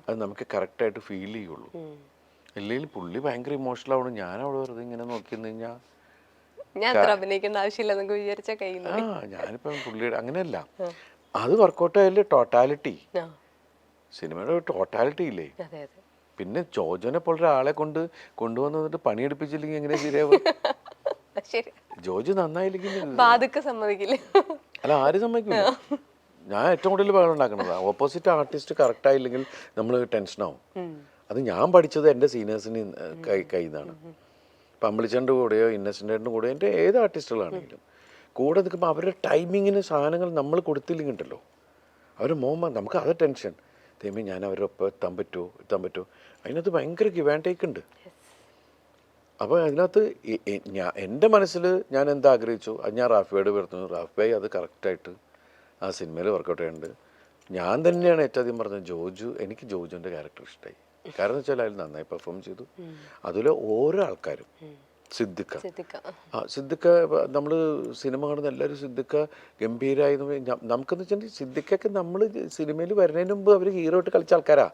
അത് നമുക്ക് കറക്റ്റായിട്ട് ഫീൽ ചെയ്യുള്ളൂ. അല്ലെങ്കിൽ പുള്ളി ഭയങ്കര ഇമോഷണൽ ആവണം, ഞാൻ അവിടെ വെറുതെ ഇങ്ങനെ നോക്കി നിന്ന് കഴിഞ്ഞാൽ അഭിനയിക്കേണ്ട ആവശ്യമില്ല വിചാരിച്ച ഞാനിപ്പം പുള്ളിയുടെ അങ്ങനെയല്ല, അത് വർക്കൗട്ട് ആയാലും ടോട്ടാലിറ്റി, സിനിമയുടെ ടോട്ടാലിറ്റി ഇല്ലേ. പിന്നെ ജോജോനെ പോലെ ഒരാളെ കൊണ്ടുവന്നിട്ട് പണിയെടുപ്പിച്ചില്ലെങ്കിൽ എങ്ങനെ ശരിയാവും? ജോജു നന്നായില്ലെങ്കിൽ സമ്മതിക്കില്ല. അല്ല, ആരും സമ്മതിക്കില്ല. ഞാൻ ഏറ്റവും കൂടുതൽ ബഹളം ഉണ്ടാക്കണത് ഓപ്പോസിറ്റ് ആർട്ടിസ്റ്റ് കറക്റ്റ് ആയില്ലെങ്കിൽ നമ്മൾ ടെൻഷനാവും. അത് ഞാൻ പഠിച്ചത് എൻ്റെ സീനിയേഴ്സിന് കയ്യിൽ നിന്നാണ്. ഇപ്പം അമ്പിളിച്ചേൻ്റെ കൂടെയോ ഇന്നസെൻ്റിൻ്റെ കൂടെയോ എൻ്റെ ഏത് ആർട്ടിസ്റ്റുകളാണെങ്കിലും കൂടെ നിൽക്കുമ്പോൾ അവരുടെ ടൈമിങ്ങിന് സാധനങ്ങൾ നമ്മൾ കൊടുത്തില്ലെങ്കിൽ ഉണ്ടല്ലോ, അവർ നമുക്ക് അത് ടെൻഷൻ. ദൈവമേ, ഞാൻ അവരുടെ ഒപ്പം എത്താൻ പറ്റുമോ? അതിനകത്ത് ഭയങ്കര ഗിവ് ആൻഡ് ടേക്ക് ഉണ്ട്. അപ്പോൾ അതിനകത്ത് എൻ്റെ മനസ്സിൽ ഞാൻ എന്താഗ്രഹിച്ചു അത് ഞാൻ റാഫിയോട് പറഞ്ഞു. റാഫി ഭായി അത് കറക്റ്റായിട്ട് ആ സിനിമയിൽ വർക്കൗട്ട് ചെയ്യുന്നുണ്ട്. ഞാൻ തന്നെയാണ് ഏറ്റവും ആദ്യം പറഞ്ഞത് എനിക്ക് ജോജുവിൻ്റെ ക്യാരക്ടർ ഇഷ്ടമായി. കാരണം എന്ന് വെച്ചാൽ അതിൽ നന്നായി പെർഫോം ചെയ്തു. അതിൽ ഓരോ ആൾക്കാരും സിദ്ദിഖ നമ്മൾ സിനിമ കാണുന്ന എല്ലാവരും സിദ്ദിഖ ഗംഭീരമായിരുന്നു. നമുക്കെന്ന് വെച്ചിട്ടുണ്ടെങ്കിൽ സിദ്ദിഖൊക്കെ നമ്മൾ സിനിമയിൽ വരുന്നതിന് മുമ്പ് അവർ ഹീറോ ആയിട്ട് കളിച്ച ആൾക്കാരാണ്.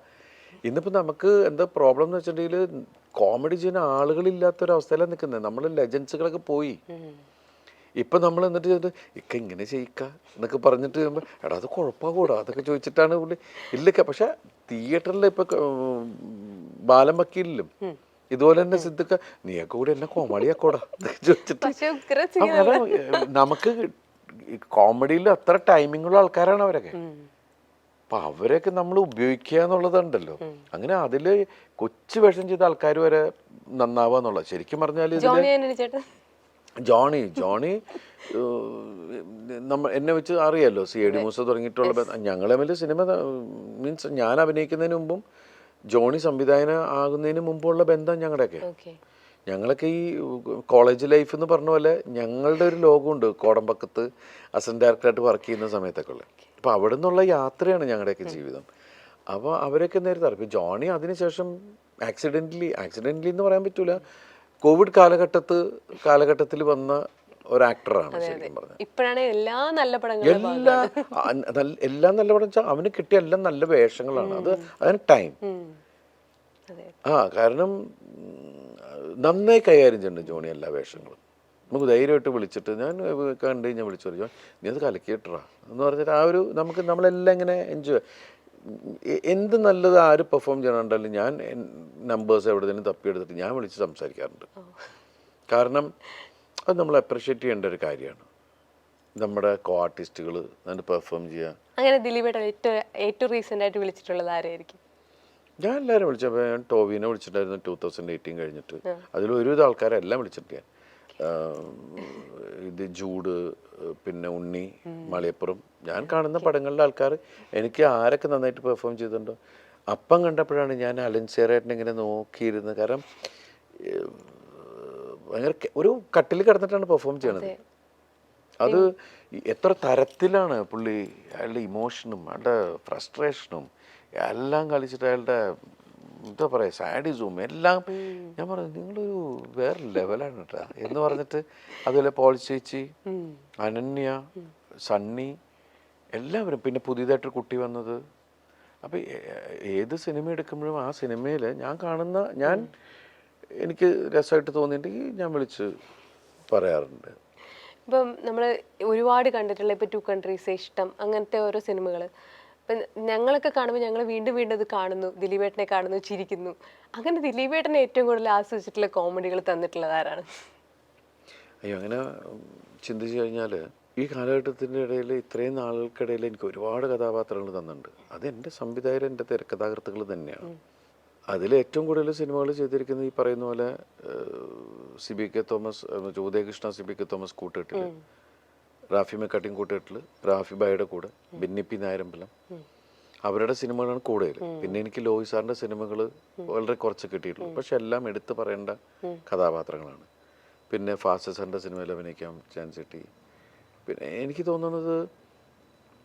ഇന്നിപ്പോൾ നമുക്ക് എന്താ പ്രോബ്ലം എന്ന് വെച്ചിട്ടുണ്ടെങ്കിൽ കോമഡി ചെയ്യുന്ന ആളുകളില്ലാത്തൊരവസ്ഥയിലാണ് നിൽക്കുന്നത്. നമ്മൾ ലെജൻസുകളൊക്കെ പോയി. ഇപ്പം നമ്മൾ എന്നിട്ട് ഇക്ക ഇങ്ങനെ ചെയ്യിക്ക എന്നൊക്കെ പറഞ്ഞിട്ട് എടാ അത് കുഴപ്പമാകൂടാ അതൊക്കെ ചോദിച്ചിട്ടാണ് പുള്ളി ഇല്ലൊക്കെ. പക്ഷെ തിയേറ്ററിൽ ഇപ്പം ബാലൻ വക്കീലിലും ഇതുപോലെ തന്നെ സിദ്ദിഖ നീയൊക്കെ കൂടി എന്നെ കോമഡിയാക്കോടാ ചോദിച്ചിട്ട് നമുക്ക് കോമഡിയിൽ അത്ര ടൈമിങ്ങുള്ള ആൾക്കാരാണ് അവരൊക്കെ. അപ്പം അവരെയൊക്കെ നമ്മൾ ഉപയോഗിക്കുക എന്നുള്ളതുണ്ടല്ലോ. അങ്ങനെ അതിൽ കൊച്ചു വേഷം ചെയ്ത ആൾക്കാർ വരെ നന്നാവുക എന്നുള്ളത് ശരിക്കും പറഞ്ഞാൽ ജോണി എന്നെ വെച്ച് അറിയാലോ, CID മൂസ തുടങ്ങിയിട്ടുള്ള ഞങ്ങൾ തമ്മിൽ സിനിമ മീൻസ് ഞാൻ അഭിനയിക്കുന്നതിന് മുമ്പും ജോണി സംവിധായകൻ ആകുന്നതിന് മുമ്പുള്ള ബന്ധം ഞങ്ങളൊക്കെ ഈ കോളേജ് ലൈഫ് എന്ന് പറഞ്ഞ പോലെ ഞങ്ങളുടെ ഒരു ലോകമുണ്ട് കോടമ്പക്കത്ത് അസിസ്റ്റന്റ് ഡയറക്ടറായിട്ട് വർക്ക് ചെയ്യുന്ന സമയത്തൊക്കെ ഉള്ളത്. അപ്പോൾ അവിടെ നിന്നുള്ള യാത്രയാണ് ഞങ്ങളുടെയൊക്കെ ജീവിതം. അപ്പോൾ അവരൊക്കെ നേരത്തെ അറിയാം. ജോണി അതിനുശേഷം ആക്സിഡൻ്റലി എന്ന് പറയാൻ പറ്റൂല, കോവിഡ് കാലഘട്ടത്തിൽ വന്ന ഒരു ആക്ടറാണ് ശരിക്കും പറഞ്ഞത്. ഇപ്പോഴാണ് എല്ലാ നല്ല പടം വെച്ചാൽ അവന് കിട്ടിയ എല്ലാം നല്ല വേഷങ്ങളാണ്. അതിന് ടൈം കാരണം നന്നായി കൈകാര്യം ചെയ്യുന്നുണ്ട് ജോണി എല്ലാ വേഷങ്ങളും. നമുക്ക് ധൈര്യമായിട്ട് വിളിച്ചിട്ട് ഞാൻ കണ്ടു കഴിഞ്ഞാൽ വിളിച്ചു പറഞ്ഞു നീ അത് കലക്കിയിട്ടാ എന്ന് പറഞ്ഞിട്ട് നമ്മളെല്ലാം ഇങ്ങനെ എൻജോയ്. എന്ത് നല്ലത് ആര് പെർഫോം ചെയ്യണമെന്നുണ്ടെങ്കിലും ഞാൻ നമ്പേഴ്സ് എവിടെയെങ്കിലും തപ്പിയെടുത്തിട്ട് ഞാൻ വിളിച്ച് സംസാരിക്കാറുണ്ട്. കാരണം അത് നമ്മൾ അപ്രിഷ്യേറ്റ് ചെയ്യേണ്ട ഒരു കാര്യമാണ്. നമ്മുടെ കോ ആർട്ടിസ്റ്റുകൾ അതിന് പെർഫോം ചെയ്യുക. അങ്ങനെ ദിലീപേട്ടൻ ഏറ്റവും റീസെൻ്റ് ആയിട്ട് വിളിച്ചിട്ടുള്ളത് ആരായിരിക്കും? ഞാൻ എല്ലാവരും വിളിച്ചപ്പോൾ ഞാൻ ടോവിനെ വിളിച്ചിട്ടുണ്ടായിരുന്നു 2018 കഴിഞ്ഞിട്ട്. അതിൽ ഒരുവിധ ആൾക്കാരെല്ലാം വിളിച്ചിട്ട് ഇത് ജൂഡ്, പിന്നെ ഉണ്ണി, മലയപ്പുറം, ഞാൻ കാണുന്ന പടങ്ങളിലെ ആൾക്കാർ എനിക്ക് ആരൊക്കെ നന്നായിട്ട് പെർഫോം ചെയ്തിട്ടുണ്ടോ അപ്പം കണ്ടപ്പോഴാണ് ഞാൻ അലൻസേറായിട്ട് ഇങ്ങനെ നോക്കിയിരുന്നത്. കാരണം ഭയങ്കര ഒരു കട്ടിൽ കിടന്നിട്ടാണ് പെർഫോം ചെയ്യണത്. അത് എത്ര തരത്തിലാണ് പുള്ളി അയാളുടെ ഇമോഷനും അയാളുടെ ഫ്രസ്ട്രേഷനും എല്ലാം കളിച്ചിട്ട് അയാളുടെ എന്താ പറയുക സാഡിസവും എല്ലാം. ഞാൻ പറഞ്ഞു നിങ്ങളൊരു വേറെ ലെവലാണ് കേട്ടോ എന്ന് പറഞ്ഞിട്ട്. അതുപോലെ പോൾ ചേച്ചി, അനന്യ, സണ്ണി എല്ലാവരും, പിന്നെ പുതിയതായിട്ടൊരു കുട്ടി വന്നത്. അപ്പം ഏത് സിനിമ എടുക്കുമ്പോഴും ആ സിനിമയിൽ എനിക്ക് രസമായിട്ട് തോന്നിയിട്ടുണ്ടെങ്കിൽ ഞാൻ വിളിച്ച് പറയാറുണ്ട്. ഇപ്പം നമ്മൾ ഒരുപാട് കണ്ടിട്ടുള്ള ഇപ്പോൾ 2 കൺട്രീസ്, ഇഷ്ടം, അങ്ങനത്തെ ഓരോ സിനിമകൾ ഇപ്പം ഞങ്ങളൊക്കെ കാണുമ്പോൾ ഞങ്ങൾ വീണ്ടും അത് കാണുന്നു, ദിലീപേട്ടനെ കാണുന്നു, ചിരിക്കുന്നു. അങ്ങനെ ദിലീപേട്ടനെ ഏറ്റവും കൂടുതൽ ആസ്വദിച്ചിട്ടുള്ള കോമഡികൾ തന്നിട്ടുള്ളത് ആരാണ്? അയ്യോ, അങ്ങനെ ചിന്തിച്ചു കഴിഞ്ഞാൽ ഈ കാലഘട്ടത്തിൻ്റെ ഇടയിൽ ഇത്രയും നാളുകൾക്കിടയിൽ എനിക്ക് ഒരുപാട് കഥാപാത്രങ്ങൾ തന്നിട്ടുണ്ട്. അത് എൻ്റെ സംവിധായകർ, എൻ്റെ തിരക്കഥാകൃത്തുകൾ തന്നെയാണ്. അതിൽ ഏറ്റവും കൂടുതൽ സിനിമകൾ ചെയ്തിരിക്കുന്നത് ഈ പറയുന്ന പോലെ CBK Thomas, Udayakrishna CBK Thomas കൂട്ടുകെട്ടിൽ, റാഫി മെക്കാട്ടിൻ കൂട്ടുകെട്ടിൽ, റാഫി ബായുടെ കൂടെ, ബെന്നിപ്പി നായരമ്പലം, അവരുടെ സിനിമകളാണ് കൂടുതൽ. പിന്നെ എനിക്ക് ലോയി സാറിൻ്റെ സിനിമകൾ വളരെ കുറച്ച് കിട്ടിയിട്ടുള്ളൂ. പക്ഷെ എല്ലാം എടുത്തു പറയേണ്ട കഥാപാത്രങ്ങളാണ്. പിന്നെ ഫാസ്റ്റ് സാറിൻ്റെ സിനിമയിൽ അഭിനയിക്കാൻ ചാൻസ് കിട്ടി. പിന്നെ എനിക്ക് തോന്നുന്നത്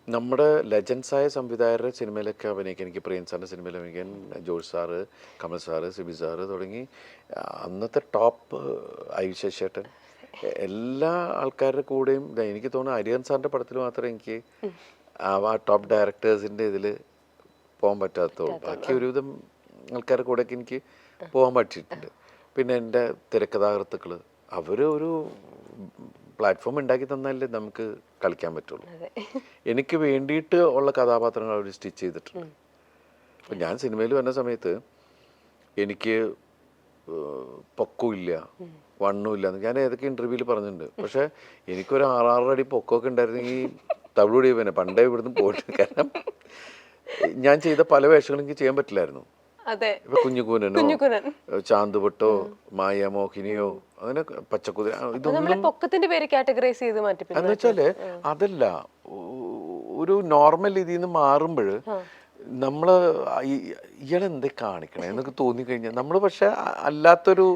നമ്മുടെ ലെജൻസായ സംവിധായകരുടെ സിനിമയിലൊക്കെ അഭിനയിക്കാൻ, എനിക്ക് പ്രിയൻ സാറിൻ്റെ സിനിമയിൽ അഭിനയിക്കാൻ George sir, Kamal sir, Sibi sir തുടങ്ങി അന്നത്തെ ടോപ്പ് ഐശ്വര്യേട്ടൻ എല്ലാ ആൾക്കാരുടെ കൂടെയും എനിക്ക് തോന്നുന്നു ഹരിഹരൻ സാറിൻ്റെ പടത്തിൽ മാത്രമേ എനിക്ക് ആ ടോപ്പ് ഡയറക്ടേഴ്സിൻ്റെ ഇതിൽ പോകാൻ പറ്റാത്തുള്ളൂ. ബാക്കി ഒരുവിധം ആൾക്കാരുടെ കൂടെയൊക്കെ എനിക്ക് പോകാൻ പറ്റിയിട്ടുണ്ട്. പിന്നെ എൻ്റെ തിരക്കഥാകൃത്തുക്കൾ അവർ ഒരു പ്ലാറ്റ്ഫോം ഉണ്ടാക്കി തന്നാലേ നമുക്ക് കളിക്കാൻ പറ്റുള്ളൂ. എനിക്ക് വേണ്ടിയിട്ട് ഉള്ള കഥാപാത്രങ്ങൾ അവർ സ്റ്റിച്ച് ചെയ്തിട്ടുണ്ട്. അപ്പം ഞാൻ സിനിമയിൽ വരുന്ന സമയത്ത് എനിക്ക് പൊക്കമില്ല, വണ്ണമില്ല എന്ന് ഞാൻ ഏതൊക്കെ ഇൻ്റർവ്യൂവിൽ പറഞ്ഞിട്ടുണ്ട്. പക്ഷേ എനിക്കൊരു 6-6 അടി പൊക്കമൊക്കെ ഉണ്ടായിരുന്നെങ്കിൽ തവിടുപൊടി പിന്നെ പണ്ടേ ഇവിടുന്ന് പോയിട്ട്. കാരണം ഞാൻ ചെയ്ത പല വേഷങ്ങളും എനിക്ക് ചെയ്യാൻ പറ്റില്ലായിരുന്നു. ഇപ്പൊ കുഞ്ഞുകൂനനോ ചാന്തുപൊട്ടോ മായമോഹിനിയോ അങ്ങനെ പച്ചക്കുതിര എന്ന് വെച്ചാല് അതല്ല, ഒരു നോർമൽ ഇതിൽ നിന്ന് മാറുമ്പോൾ നമ്മള് ഇയാളെന്തേ കാണിക്കണേ എന്നൊക്കെ തോന്നിക്കഴിഞ്ഞാൽ നമ്മള് പക്ഷെ അല്ലാത്തൊരു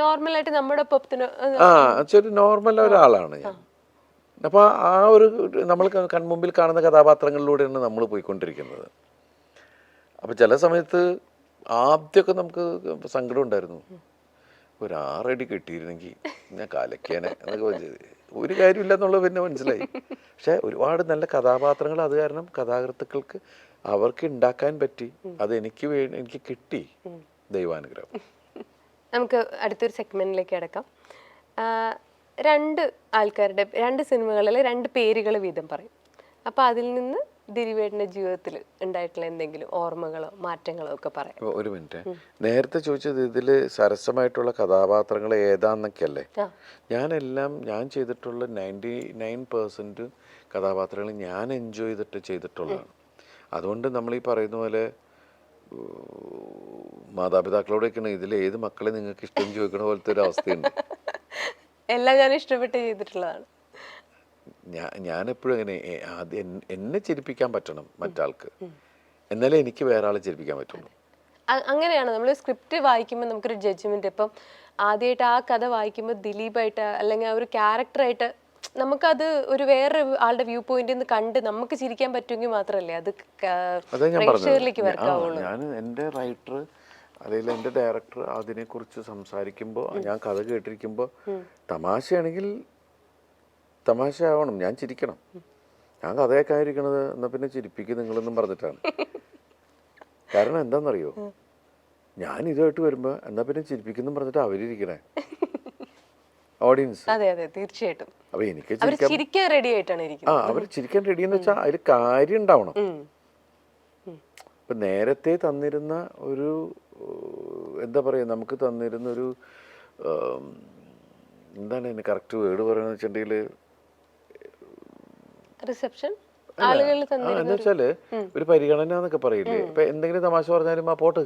നോർമലായിട്ട് നമ്മുടെ നോർമൽ ഒരാളാണ് ഞാൻ. അപ്പൊ ആ ഒരു നമ്മൾ കൺമുമ്പിൽ കാണുന്ന കഥാപാത്രങ്ങളിലൂടെയാണ് നമ്മൾ പോയിക്കൊണ്ടിരിക്കുന്നത്. അപ്പൊ ചില സമയത്ത് ആദ്യമൊക്കെ നമുക്ക് സങ്കടം ഉണ്ടായിരുന്നു, ഒരു 6 അടി കിട്ടിയിരുന്നെങ്കിൽ ഞാൻ കാലക്കേനെ എന്നൊക്കെ ഒരു കാര്യമില്ല എന്നുള്ളത് പിന്നെ മനസ്സിലായി. പക്ഷെ ഒരുപാട് നല്ല കഥാപാത്രങ്ങൾ അത് കാരണം കഥാകൃത്തുക്കൾക്ക് അവർക്ക് ഉണ്ടാക്കാൻ പറ്റി. അത് എനിക്ക് കിട്ടി, ദൈവാനുഗ്രഹം. നമുക്ക് അടുത്തൊരു സെഗ്മെന്റിലേക്ക് കിടക്കാം. 2 ആൾക്കാരുടെ 2 സിനിമകളിലെ 2 പേരുകൾ വീതം പറയും. അപ്പൊ അതിൽ നിന്ന് ദിലീപേട്ടൻ്റെ ജീവിതത്തിൽ ഉണ്ടായിട്ടുള്ള എന്തെങ്കിലും ഓർമ്മകളോ മാറ്റങ്ങളോ ഒക്കെ പറയാം. ഒരു മിനിറ്റ്, നേരത്തെ ചോദിച്ചത് ഇതിൽ സരസമായിട്ടുള്ള കഥാപാത്രങ്ങൾ ഏതാന്നൊക്കെ അല്ലേ? ഞാൻ ചെയ്തിട്ടുള്ള 99% കഥാപാത്രങ്ങൾ ഞാൻ എൻജോയ് ചെയ്തിട്ട് ചെയ്തിട്ടുള്ളതാണ്. അതുകൊണ്ട് നമ്മൾ ഈ പറയുന്ന പോലെ മാതാപിതാക്കളോടൊക്കെയാണ് ഇതിൽ ഏത് മക്കളെ നിങ്ങൾക്ക് ഇഷ്ടം ചോദിക്കണ പോലത്തെ ഒരു അവസ്ഥയുണ്ട്. എല്ലാം ഞാൻ ഇഷ്ടപ്പെട്ട് ചെയ്തിട്ടുള്ളതാണ്. ഞാൻ എപ്പോഴും അങ്ങനെ എന്നെ ചിരിപ്പിക്കാൻ പറ്റണം മറ്റാൾക്ക്, എന്നാലേ എനിക്ക് വേറെ ആളെ ചിരിപ്പിക്കാൻ പറ്റുള്ളൂ. അങ്ങനെയാണ് നമ്മൾ സ്ക്രിപ്റ്റ് വായിക്കുമ്പോൾ നമുക്കൊരു ജഡ്ജ്മെന്റ്. ഇപ്പം ആദ്യമായിട്ട് ആ കഥ വായിക്കുമ്പോൾ ദിലീപായിട്ട് അല്ലെങ്കിൽ ആ ഒരു ക്യാരക്ടറായിട്ട് നമുക്കത് ഒരു വേറെ ആളുടെ വ്യൂ പോയിന്റിൽ നിന്ന് കണ്ട് നമുക്ക് ചിരിക്കാൻ പറ്റുമെങ്കിൽ മാത്രമല്ലേ അത് പ്രേക്ഷകരിലേക്ക് വർക്കാവുള്ളൂ. ഞാൻ എൻ്റെ റൈറ്റർ അല്ലെങ്കിൽ എൻ്റെ ഡയറക്ടർ അതിനെക്കുറിച്ച് സംസാരിക്കുമ്പോൾ ഞാൻ കഥ കേട്ടിരിക്കുമ്പോൾ തമാശയാണെങ്കിൽ തമാശ ആവണം, ഞാൻ ചിരിക്കണം. ഞാൻ കഥയൊക്കെ ആയിരിക്കണത് എന്നാൽ പിന്നെ ചിരിപ്പിക്കും നിങ്ങളെന്നും പറഞ്ഞിട്ടാണ്. കാരണം എന്താണെന്നറിയോ, ഞാൻ ഇതുമായിട്ട് വരുമ്പോൾ എന്നാൽ പിന്നെ ചിരിപ്പിക്കുന്നു പറഞ്ഞിട്ട് അവരിയ്ക്കണേ ഓഡിയൻസ്. അതെ അതെ തീർച്ചയായിട്ടും. അപ്പൊ എനിക്ക് ചിരിക്കാൻ റെഡി ആയിട്ടാണ് ഇരിക്കുന്നത്. അവർ ചിരിക്കാൻ റെഡി എന്ന് വെച്ചാൽ അതിൽ കാര്യം ഉണ്ടാവണം. ഇപ്പൊ നേരത്തെ തന്നിരുന്ന ഒരു എന്താ പറയാ, നമുക്ക് തന്നിരുന്ന ഒരു എന്താണ് അതിന് കറക്റ്റ് വേർഡ് പറയുന്നത് വെച്ചിട്ടുണ്ടെങ്കിൽ റിസപ്ഷൻ എന്ന് വെച്ചാല് ഒരു പരിഗണന എന്നൊക്കെ പറയില്ലേ. ഇപ്പൊ എന്തെങ്കിലും തമാശ പറഞ്ഞാലും ആ പോട്ട്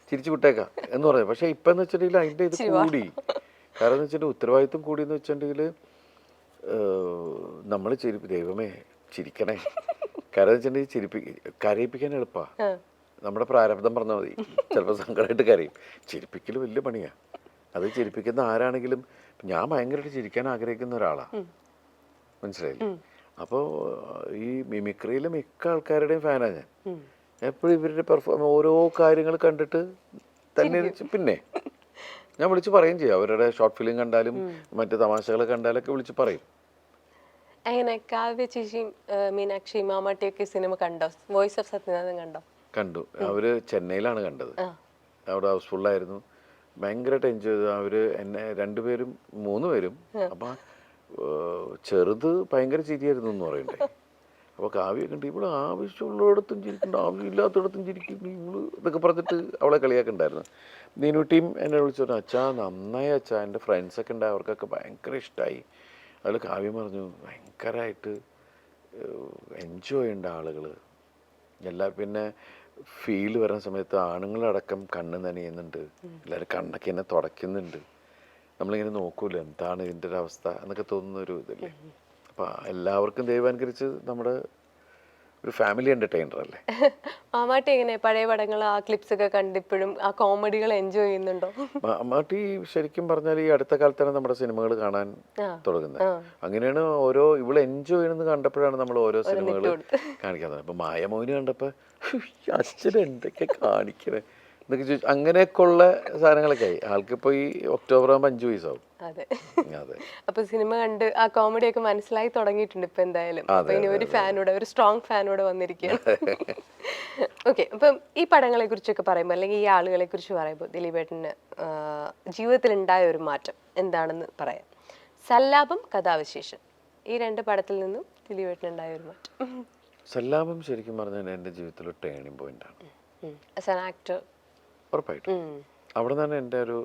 ചിരിച്ചു വിട്ടേക്കാം എന്ന് പറയാം. പക്ഷെ ഇപ്പൊ എന്ന് വെച്ചിട്ടുണ്ടെങ്കിൽ അതിന്റെ ഇത് കൂടി. കാരണം എന്ന് വെച്ചിട്ടുണ്ടെങ്കിൽ ഉത്തരവാദിത്വം കൂടി എന്ന് വെച്ചിട്ടുണ്ടെങ്കിൽ നമ്മൾ ദൈവമേ ചിരിക്കണേ. കാരണം വെച്ചിട്ടുണ്ടെങ്കിൽ കരയിപ്പിക്കാൻ എളുപ്പാ, നമ്മുടെ പ്രാരബ്ധം പറഞ്ഞാൽ മതി. ചിലപ്പോൾ സങ്കടമായിട്ട് കരയും. ചിരിപ്പിക്കൽ വലിയ പണിയാ. അത് ചിരിപ്പിക്കുന്ന ആരാണെങ്കിലും ഞാൻ ഭയങ്കരമായിട്ട് ചിരിക്കാൻ ആഗ്രഹിക്കുന്ന ഒരാളാണ്, മനസ്സിലായില്ലേ? അപ്പോൾ ഈ മിമിക്രിയിലെ മിക്ക ആൾക്കാരുടെയും ഫാനാണ് ഞാൻ. എപ്പോഴും ഇവരുടെ ഓരോ കാര്യങ്ങൾ കണ്ടിട്ട് തന്നെ പിന്നെ ഞാൻ വിളിച്ച് പറയുകയും ചെയ്യും. അവരുടെ ഷോർട്ട് ഫിലിം കണ്ടാലും മറ്റു തമാശകൾ കണ്ടാലൊക്കെ വിളിച്ച് പറയും. എങ്ങനെ കാവ്യ ചേച്ചിയും മീനാക്ഷി മാമാട്ടിയൊക്കെ സിനിമ കണ്ടോ? വോയിസ് ഓഫ് സത്യനാഥൻ കണ്ടോ? കണ്ടു. അവര് ചെന്നൈയിലാണ് കണ്ടത്. അവിടെ ഹൗസ്ഫുള്ളായിരുന്നു. ഭയങ്കരമായിട്ട് എൻജോയ് ചെയ്തു. അവര് എന്നെ 2 പേരും 3 പേരും. അപ്പം ചെറുത് ഭയങ്കര ചിരിയായിരുന്നു എന്ന് പറയണ്ടേ. അപ്പോൾ കാവ്യൊക്കെ ഉണ്ട്, ഇവള് ആവശ്യമുള്ളിടത്തും ചിരിക്കുന്നുണ്ട്, ആവശ്യമില്ലാത്തടത്തും ചിരിക്കുന്നു ഇവള് ഇതൊക്കെ പറഞ്ഞിട്ട് അവളെ കളിയാക്കുന്നുണ്ടായിരുന്നു. നീനുട്ടിയും എന്നെ വിളിച്ചു പറഞ്ഞു, അച്ഛാ നന്നായി അച്ഛാ, എൻ്റെ ഫ്രണ്ട്സൊക്കെ ഉണ്ട്, അവർക്കൊക്കെ ഭയങ്കര ഇഷ്ടമായി. അതിൽ കാവ്യം പറഞ്ഞു ഭയങ്കരമായിട്ട് എൻജോയ് ചെയ്യേണ്ട ആളുകൾ പിന്നെ ഫീൽ വരുന്ന സമയത്ത് ആണുങ്ങളടക്കം കണ്ണ് നനയുന്നുണ്ട്, എല്ലാവരും കണ്ണൊക്കെ എന്നെ തുടയ്ക്കുന്നുണ്ട്. നമ്മളിങ്ങനെ നോക്കൂല്ലോ എന്താണ് ഇതിൻ്റെ ഒരു അവസ്ഥ എന്നൊക്കെ തോന്നുന്ന ഒരു ഇതല്ലേ. അപ്പം എല്ലാവർക്കും ദൈവം അനുകരിച്ച് നമ്മുടെ ഒരു ഫാമിലി എൻ്റർടൈനർ അല്ലേ. മാമാട്ടി എങ്ങനെ പഴയ പടങ്ങൾ ആ ക്ലിപ്സ് ഒക്കെ കണ്ടിപ്പോഴും ആ കോമഡികൾ എൻജോയ് ചെയ്യുന്നുണ്ടോ? മമ്മൂട്ടി ശരിക്കും പറഞ്ഞാൽ ഈ അടുത്ത കാലത്താണ് നമ്മുടെ സിനിമകൾ കാണാൻ ആ തുടങ്ങുന്നത്. അങ്ങനെയാണ് ഓരോ ഇവള് എൻജോയ് ചെയ്യുന്നത് കണ്ടപ്പോഴാണ് നമ്മൾ ഓരോ സിനിമകൾ കാണിക്കാൻ തുടങ്ങുന്നത്. ഇപ്പം മായമോഹിനി കണ്ടപ്പോൾ അച്ഛൻ എന്തൊക്കെ കാണിക്കണേ എന്നൊക്കെ ചോദിച്ചു. അങ്ങനെയൊക്കെയുള്ള സാധനങ്ങളൊക്കെ ആയി. ആൾക്കിപ്പോൾ ഈ ഒക്ടോബർ ആകുമ്പോൾ 5 വയസ്സാവും. അതെ അതെ. അപ്പൊ സിനിമ കണ്ട് ആ കോമഡി ഒക്കെ മനസ്സിലായി തുടങ്ങിയിട്ടുണ്ട് ഇപ്പൊ എന്തായാലും. അപ്പൊ ഇനി ഒരു ഫാനൂടെ, ഒരു സ്ട്രോങ് ഫാനൂടെ വന്നിരിക്കുകയാണ്. ഓക്കെ, അപ്പം ഈ പടങ്ങളെ കുറിച്ചൊക്കെ പറയുമ്പോൾ അല്ലെങ്കിൽ ഈ ആളുകളെ കുറിച്ച് പറയുമ്പോൾ ദിലീപേട്ടന് ജീവിതത്തിൽ ഉണ്ടായ ഒരു മാറ്റം എന്താണെന്ന് പറയാം. സല്ലാപം, കഥാവിശേഷം, ഈ 2 പടത്തിൽ നിന്നും ദിലീപേട്ടന് ഉണ്ടായ ഒരു മാറ്റം. സല്ലാപം ശരിക്കും പറഞ്ഞാൽ എൻ്റെ ജീവിതത്തിൽ ഒരു ടേണിംഗ് പോയിന്റാണ്. ആസ് ആൻ ആക്ടർ ഉറപ്പായിട്ടും അവിടെ നിന്നാണ് എൻ്റെ ഒരു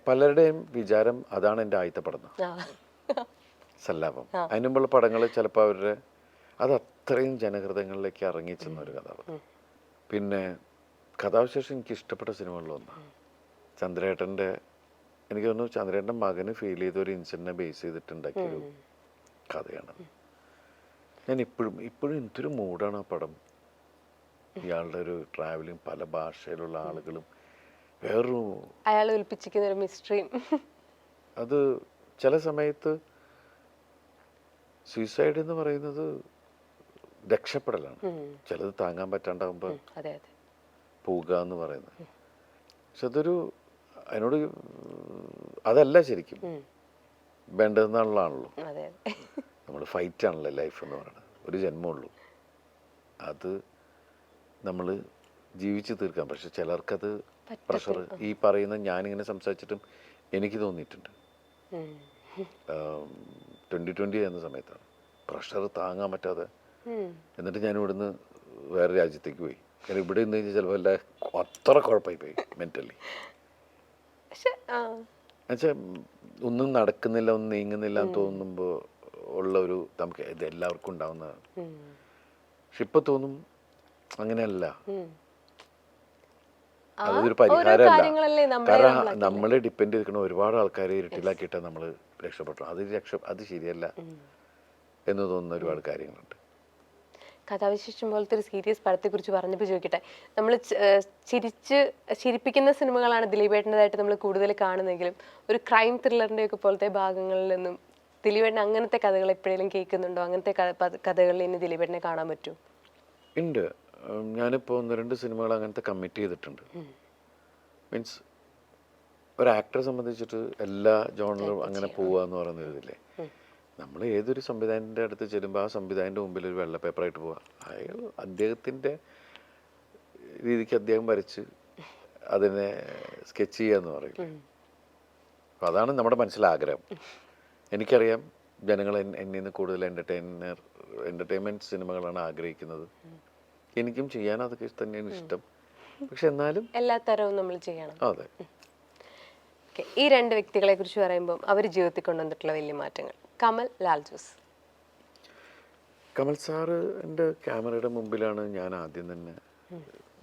പലരുടെയും വിചാരം അതാണ് എൻ്റെ ആദ്യത്തെ പടം സല്ലാപം. അതിന് മുമ്പുള്ള പടങ്ങൾ ചിലപ്പോൾ അവരുടെ അത് അത്രയും ജനഹൃദയങ്ങളിലേക്ക് ഇറങ്ങിച്ചെന്ന ഒരു കഥ. പിന്നെ കഥാവിശേഷം എനിക്ക് ഇഷ്ടപ്പെട്ട സിനിമകളിലൊന്നാണ്. ചന്ദ്രേട്ടൻ്റെ, എനിക്ക് തോന്നുന്നു ചന്ദ്രേട്ടൻ്റെ മകന് ഫീൽ ചെയ്ത ഒരു ഇൻസിഡൻറ്റിനെ ബേസ് ചെയ്തിട്ടുണ്ടാക്കിയൊരു കഥയാണ്. ഞാൻ ഇപ്പോഴും എന്തൊരു മൂഡാണ് ആ പടം. ഇയാളുടെ ഒരു ട്രാവലിങ്, പല ഭാഷയിലുള്ള ആളുകളും, വേറൊരു അയാൾ ഒളിപ്പിച്ചിരിക്കുന്ന ഒരു മിസ്റ്ററിയും. അത് ചില സമയത്ത് സൂയിസൈഡ് എന്ന് പറയുന്നത് രക്ഷപ്പെടലാണ്. ചിലത് താങ്ങാൻ പറ്റാണ്ടാകുമ്പോൾ പോവുക എന്ന് പറയുന്നത്. പക്ഷെ അതൊരു അതിനോട് അതല്ല ശരിക്കും വേണ്ടതെന്നുള്ളതാണല്ലോ. നമ്മൾ ഫൈറ്റ് ആണല്ലോ ലൈഫ് എന്ന് പറയുന്നത്. ഒരു ജന്മമുള്ളൂ, അത് നമ്മൾ ജീവിച്ച് തീർക്കാം. പക്ഷെ ചിലർക്കത് പ്രഷർ, ഈ പറയുന്ന ഞാനിങ്ങനെ സംസാരിച്ചിട്ടും എനിക്ക് തോന്നിയിട്ടുണ്ട് 2020 എന്ന സമയത്താണ് പ്രഷർ താങ്ങാൻ പറ്റാതെ. എന്നിട്ട് ഞാൻ ഇവിടുന്ന് വേറെ രാജ്യത്തേക്ക് പോയി. കാരണം ഇവിടെ നിന്ന് കഴിഞ്ഞാൽ ചിലപ്പോൾ എല്ലാ അത്ര കുഴപ്പമായി പോയി മെൻ്റലി. എന്നുവെച്ചാൽ ഒന്നും നടക്കുന്നില്ല, ഒന്നും നീങ്ങുന്നില്ല എന്ന് തോന്നുമ്പോൾ ഉള്ള ഒരു നമുക്ക് ഇത് എല്ലാവർക്കും ഉണ്ടാവുന്നതാണ്. പക്ഷെ ഇപ്പം തോന്നും അങ്ങനെയല്ല, അതൊരു പരിഹാരമല്ല. കാരണം നമ്മളെ ഡിപ്പെൻഡ് ചെയ്തിരിക്കുന്ന ഒരുപാട് ആൾക്കാരെ ഇരുട്ടിലാക്കിയിട്ടാണ് നമ്മൾ രക്ഷപ്പെട്ടു. അത് ശരിയല്ല എന്ന് തോന്നുന്ന ഒരുപാട് കാര്യങ്ങളുണ്ട്. കഥാവിശേഷം പോലത്തെ ഒരു സീരിയസ് പടത്തെക്കുറിച്ച് പറഞ്ഞപ്പോൾ ചോദിക്കട്ടെ, നമ്മൾ ചിരിപ്പിക്കുന്ന സിനിമകളാണ് ദിലീപേട്ടൻ്റെതായിട്ട് നമ്മൾ കൂടുതൽ കാണുന്നെങ്കിലും ഒരു ക്രൈം ത്രില്ലറിൻ്റെ ഒക്കെ പോലത്തെ ഭാഗങ്ങളിൽ നിന്നും ദിലീപേട്ടൻ അങ്ങനത്തെ കഥകൾ എപ്പോഴെങ്കിലും കേൾക്കുന്നുണ്ടോ? അങ്ങനത്തെ കഥകളിൽ ഇനി ദിലീപേട്ടനെ കാണാൻ പറ്റും? ഉണ്ട്. ഞാനിപ്പോൾ 1-2 സിനിമകൾ അങ്ങനത്തെ കമ്മിറ്റ് ചെയ്തിട്ടുണ്ട്. മീൻസ് ഒരു ആക്ടറെ സംബന്ധിച്ചിട്ട് എല്ലാ ജോണറും അങ്ങനെ പോവുക എന്ന് പറയുന്ന ഇതില്ലേ, നമ്മൾ ഏതൊരു സംവിധായകൻ്റെ അടുത്ത് ചെല്ലുമ്പോൾ ആ സംവിധായകൻ്റെ മുമ്പിൽ ഒരു വെള്ള പേപ്പറായിട്ട് പോവുക. അയാൾ അദ്ദേഹത്തിൻ്റെ രീതിക്ക് അദ്ദേഹം വരച്ച് അതിനെ സ്കെച്ച് ചെയ്യുക എന്ന് പറയും. അപ്പം അതാണ് നമ്മുടെ മനസ്സിലാഗ്രഹം. എനിക്കറിയാം ജനങ്ങൾ എന്നിൽ നിന്ന് കൂടുതൽ എൻ്റർടൈൻമെൻറ്റ് സിനിമകളാണ് ആഗ്രഹിക്കുന്നത്. എനിക്കും ചെയ്യാൻ അതൊക്കെ തന്നെയാണ് ഇഷ്ടം. പക്ഷെ എന്നാലും എല്ലാ തരവും നമ്മൾ ചെയ്യണം. അതെ. ഈ 2 വ്യക്തികളെ കുറിച്ച് പറയുമ്പോൾ അവർ ജീവിതത്തിൽ കൊണ്ടുവന്നിട്ടുള്ള വലിയ മാറ്റങ്ങൾ. കമൽ, ലാൽ ജോസ്. കമൽ സാറ് എൻ്റെ ക്യാമറയുടെ മുമ്പിലാണ് ഞാൻ ആദ്യം തന്നെ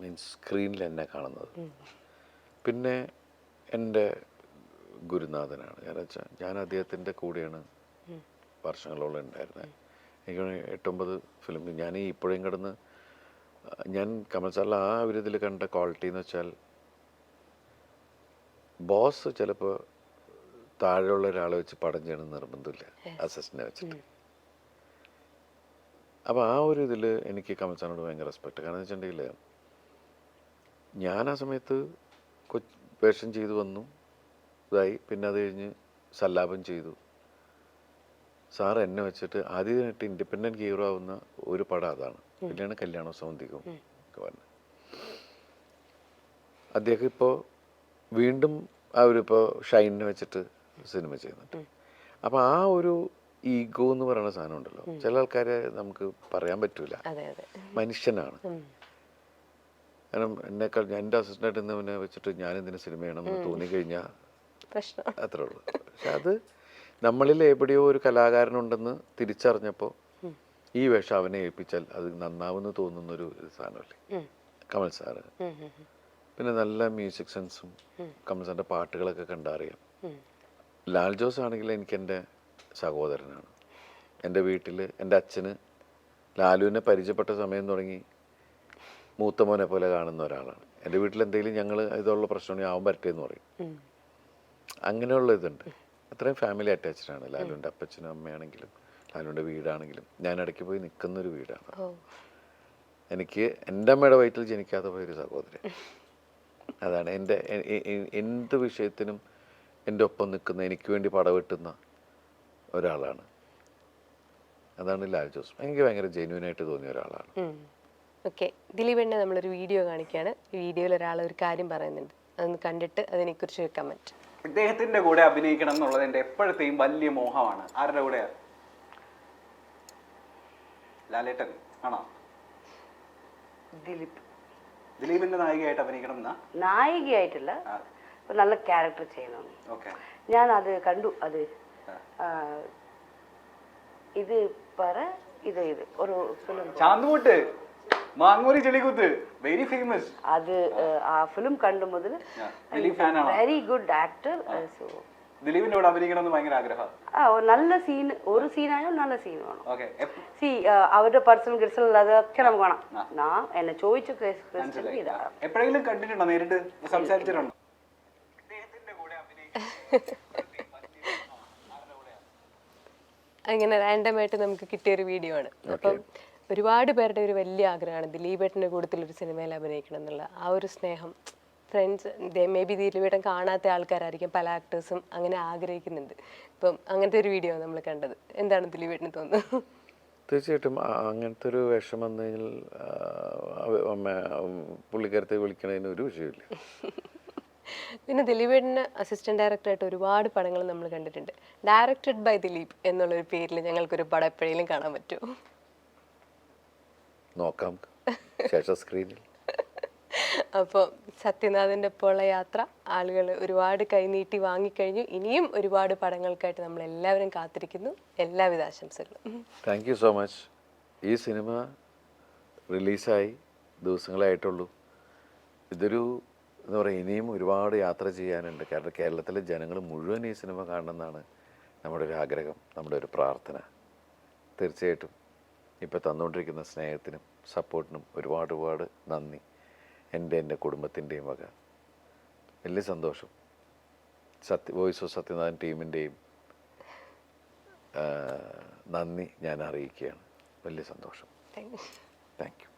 മീൻസ് സ്ക്രീനിൽ എന്നെ കാണുന്നത്. പിന്നെ എൻ്റെ ഗുരുനാഥനാണ്. കാരണം വെച്ചാൽ ഞാൻ അദ്ദേഹത്തിൻ്റെ കൂടെയാണ് വർഷങ്ങളോളം ഉണ്ടായിരുന്നത്. എനിക്ക് 8-9 ഫിലിം ഞാൻ ഇപ്പോഴും കിടന്ന് ഞാൻ കമൽ സാറിൽ ആ ഒരു ഇതിൽ കണ്ട ക്വാളിറ്റി എന്ന് വെച്ചാൽ, ബോസ് ചിലപ്പോൾ താഴെയുള്ള ഒരാളെ വെച്ച് പടം ചെയ്യണമെന്ന് നിർബന്ധമില്ല, അസിസ്റ്റന്റിനെ വെച്ചിട്ട്. അപ്പോൾ ആ ഒരു ഇതിൽ എനിക്ക് കമൽ സാറിനോട് ഭയങ്കര റെസ്പെക്ട്. കാരണം എന്ന് വെച്ചിട്ടുണ്ടെങ്കിൽ ഞാൻ ആ സമയത്ത് വേഷം ചെയ്തു വന്നു, ഇതായി. പിന്നെ അത് കഴിഞ്ഞ് സല്ലാപം ചെയ്തു. സാർ എന്നെ വെച്ചിട്ട് ആദ്യമായിട്ട് ഇൻഡിപെൻഡൻറ്റ് ഹീറോ ആവുന്ന ഒരു പടം അതാണ്. പിന്നെയാണ് കല്യാണ സൗന്ദര്യവും ഒക്കെ പറഞ്ഞത്. അദ്ദേഹം ഇപ്പോൾ വീണ്ടും അവരിപ്പോൾ ഷൈനിനെ വെച്ചിട്ട് സിനിമ ചെയ്യുന്നുണ്ട്. അപ്പോൾ ആ ഒരു ഈഗോ എന്ന് പറയുന്ന സാധനം ഉണ്ടല്ലോ, ചില ആൾക്കാരെ നമുക്ക് പറയാൻ പറ്റൂല. മനുഷ്യനാണ്. കാരണം എന്നെക്കാൾ എൻ്റെ അസിസ്റ്റൻ്റായിട്ട് ഇന്നവനെ വെച്ചിട്ട് ഞാൻ എന്തിനു സിനിമ ചെയ്യണമെന്ന് തോന്നിക്കഴിഞ്ഞാൽ അത്രേ ഉള്ളൂ. പക്ഷെ അത് നമ്മളിൽ എവിടെയോ ഒരു കലാകാരനുണ്ടെന്ന് തിരിച്ചറിഞ്ഞപ്പോൾ ഈ വേഷം അവനെ ഏൽപ്പിച്ചാൽ അത് നന്നാവുമെന്ന് തോന്നുന്നൊരു സാധനമല്ലേ കമൽ സാറ്. പിന്നെ നല്ല മ്യൂസിക് സെൻസും കമൽ സാറിൻ്റെ പാട്ടുകളൊക്കെ കണ്ടറിയാം. ലാൽ ജോസ് ആണെങ്കിൽ എനിക്ക് എൻ്റെ സഹോദരനാണ്. എൻ്റെ വീട്ടിൽ എൻ്റെ അച്ഛന് ലാലുവിനെ പരിചയപ്പെട്ട സമയം തുടങ്ങി മൂത്ത മോനെ പോലെ കാണുന്ന ഒരാളാണ്. എൻ്റെ വീട്ടിൽ എന്തെങ്കിലും ഞങ്ങൾ ഇതുള്ള പ്രശ്നമുണ്ടെങ്കിൽ അവൻ വരട്ടെ എന്ന് പറയും. അങ്ങനെയുള്ള ഇതുണ്ട്. അത്രയും ഫാമിലി അറ്റാച്ച്ഡ് ആണ്. ലാലുവിൻ്റെ അപ്പച്ചനും അമ്മയാണെങ്കിലും ലാലുവിൻ്റെ വീടാണെങ്കിലും ഞാൻ ഇടയ്ക്ക് പോയി നിൽക്കുന്നൊരു വീടാണ്. എനിക്ക് എൻ്റെ അമ്മയുടെ വയറ്റിൽ ജനിക്കാതെ പോയൊരു സഹോദരൻ. അതാണ് എന്ത് വിഷയത്തിനും എൻ്റെ ഒപ്പം നിൽക്കുന്ന, എനിക്ക് വേണ്ടി പടവെട്ടുന്ന ഒരാളാണ്. അതാണ് ലാൽ ജോസ്. എനിക്ക് ഭയങ്കര ജെന്യൂനായിട്ട് തോന്നിയ ഒരാളാണ്. ഓക്കെ, ദിലീപേട്ടനെ നമ്മളൊരു വീഡിയോ കാണിക്കുകയാണ്. ഈ വീഡിയോയിൽ ഒരാൾ ഒരു കാര്യം പറയുന്നുണ്ട്, അതൊന്ന് കണ്ടിട്ട് അതിനെക്കുറിച്ച് ഒരു കമൻറ്റ്. ഇദ്ദേഹത്തിന്റെ കൂടെ അഭിനയിക്കണം എന്നുള്ളത് എൻ്റെ എപ്പോഴത്തെയും വലിയ മോഹമാണ്. ആരുടെ കൂടെയാ? ലാലേട്ടൻ ആണോ? ദിലീപിന്റെ നായികയായിട്ട് അഭിനയിക്കണം എന്നാ? നായികയായിട്ടില്ല, നല്ല ക്യാരക്ടർ ചെയ്യണം. ഓക്കെ, ഞാൻ അത് കണ്ടു. അത് ഇത് പറ ഇത് ഒരു ഫിലിം ചാന്തുമുട്ട് മാങ്ങൂരി ചെളികുത്ത്, വെരി ഫേമസ്. അത് ആ ഫിലിം കണ്ടു മുതൽ വെരി ഗുഡ് ആക്ടർ. ദിലീപിന്റെ കൂടെ അഭിനയിക്കണം എന്ന് ഭയങ്കര ആഗ്രഹം. നല്ല സീൻ, ഒരു സീനായോ നല്ല സീൻ വേണം. ഓക്കെ, അവരുടെ പേഴ്സണൽ ഗിർസൽ അതൊക്കെ നമുക്ക് വേണം. ഞാൻ എന്നെ ചോദിച്ചു എപ്പോഴെങ്കിലും കണ്ടിട്ടുണ്ടോ? നേരിട്ട് സംസാരിച്ചിട്ടുണ്ടോ? അങ്ങനെ റാൻഡമായിട്ട് നമുക്ക് കിട്ടിയൊരു വീഡിയോ ആണ്. അപ്പം ഒരുപാട് പേരുടെ ഒരു വലിയ ആഗ്രഹമാണ് ദിലീപേട്ടൻ്റെ കൂട്ടത്തിലൊരു സിനിമയിൽ അഭിനയിക്കണം എന്നുള്ള. ആ ഒരു സ്നേഹം ഫ്രണ്ട്സ്, മേ ബി ദിലീപേട്ടൻ കാണാത്ത ആൾക്കാരായിരിക്കും, പല ആക്ടേഴ്സും അങ്ങനെ ആഗ്രഹിക്കുന്നുണ്ട്. ഇപ്പം അങ്ങനത്തെ ഒരു വീഡിയോ നമ്മൾ കണ്ടത്. എന്താണ് ദിലീപേട്ടന് തോന്നുന്നത്? തീർച്ചയായിട്ടും അങ്ങനത്തെ ഒരു വേഷം വന്നു കഴിഞ്ഞാൽ പുള്ളിക്കാരത്തെ വിളിക്കണതിന് ഒരു വിഷയമില്ല. പിന്നെ ദിലീപേട്ടന് അസിസ്റ്റന്റ് ഡയറക്ടറായിട്ട് ഒരുപാട് പടങ്ങൾ നമ്മൾ കണ്ടിട്ടുണ്ട്. ഡയറക്റ്റഡ് ബൈ ദിലീപ് എന്നുള്ളൊരു പേരിൽ ഞങ്ങൾക്കൊരു പടം എപ്പോഴെങ്കിലും കാണാൻ പറ്റുമോ? നോക്കാം, ശേഷം സ്ക്രീനിൽ. അപ്പോൾ സത്യനാഥിൻ്റെ ഒപ്പമുള്ള യാത്ര ആളുകൾ ഒരുപാട് കൈനീട്ടി വാങ്ങിക്കഴിഞ്ഞു. ഇനിയും ഒരുപാട് പടങ്ങൾക്കായിട്ട് നമ്മൾ എല്ലാവരും കാത്തിരിക്കുന്നു. എല്ലാവിധ ആശംസകളും. Thank you so much. ഈ സിനിമ റിലീസായി ദിവസങ്ങളായിട്ടുള്ളൂ. ഇതൊരു എന്താ പറയുക, ഇനിയും ഒരുപാട് യാത്ര ചെയ്യാനുണ്ട്. കാരണം കേരളത്തിലെ ജനങ്ങൾ മുഴുവൻ ഈ സിനിമ കാണണമെന്നാണ് നമ്മുടെ ഒരു ആഗ്രഹം, നമ്മുടെ ഒരു പ്രാർത്ഥന. തീർച്ചയായിട്ടും ഇപ്പോൾ തന്നുകൊണ്ടിരിക്കുന്ന സ്നേഹത്തിനും സപ്പോർട്ടിനും ഒരുപാട് നന്ദി. എൻ്റെ കുടുംബത്തിൻ്റെയും വക വലിയ സന്തോഷം. വോയിസ് ഓഫ് സത്യനാഥൻ ടീമിൻ്റെയും നന്ദി ഞാൻ അറിയിക്കുകയാണ്. വലിയ സന്തോഷം. Thank you.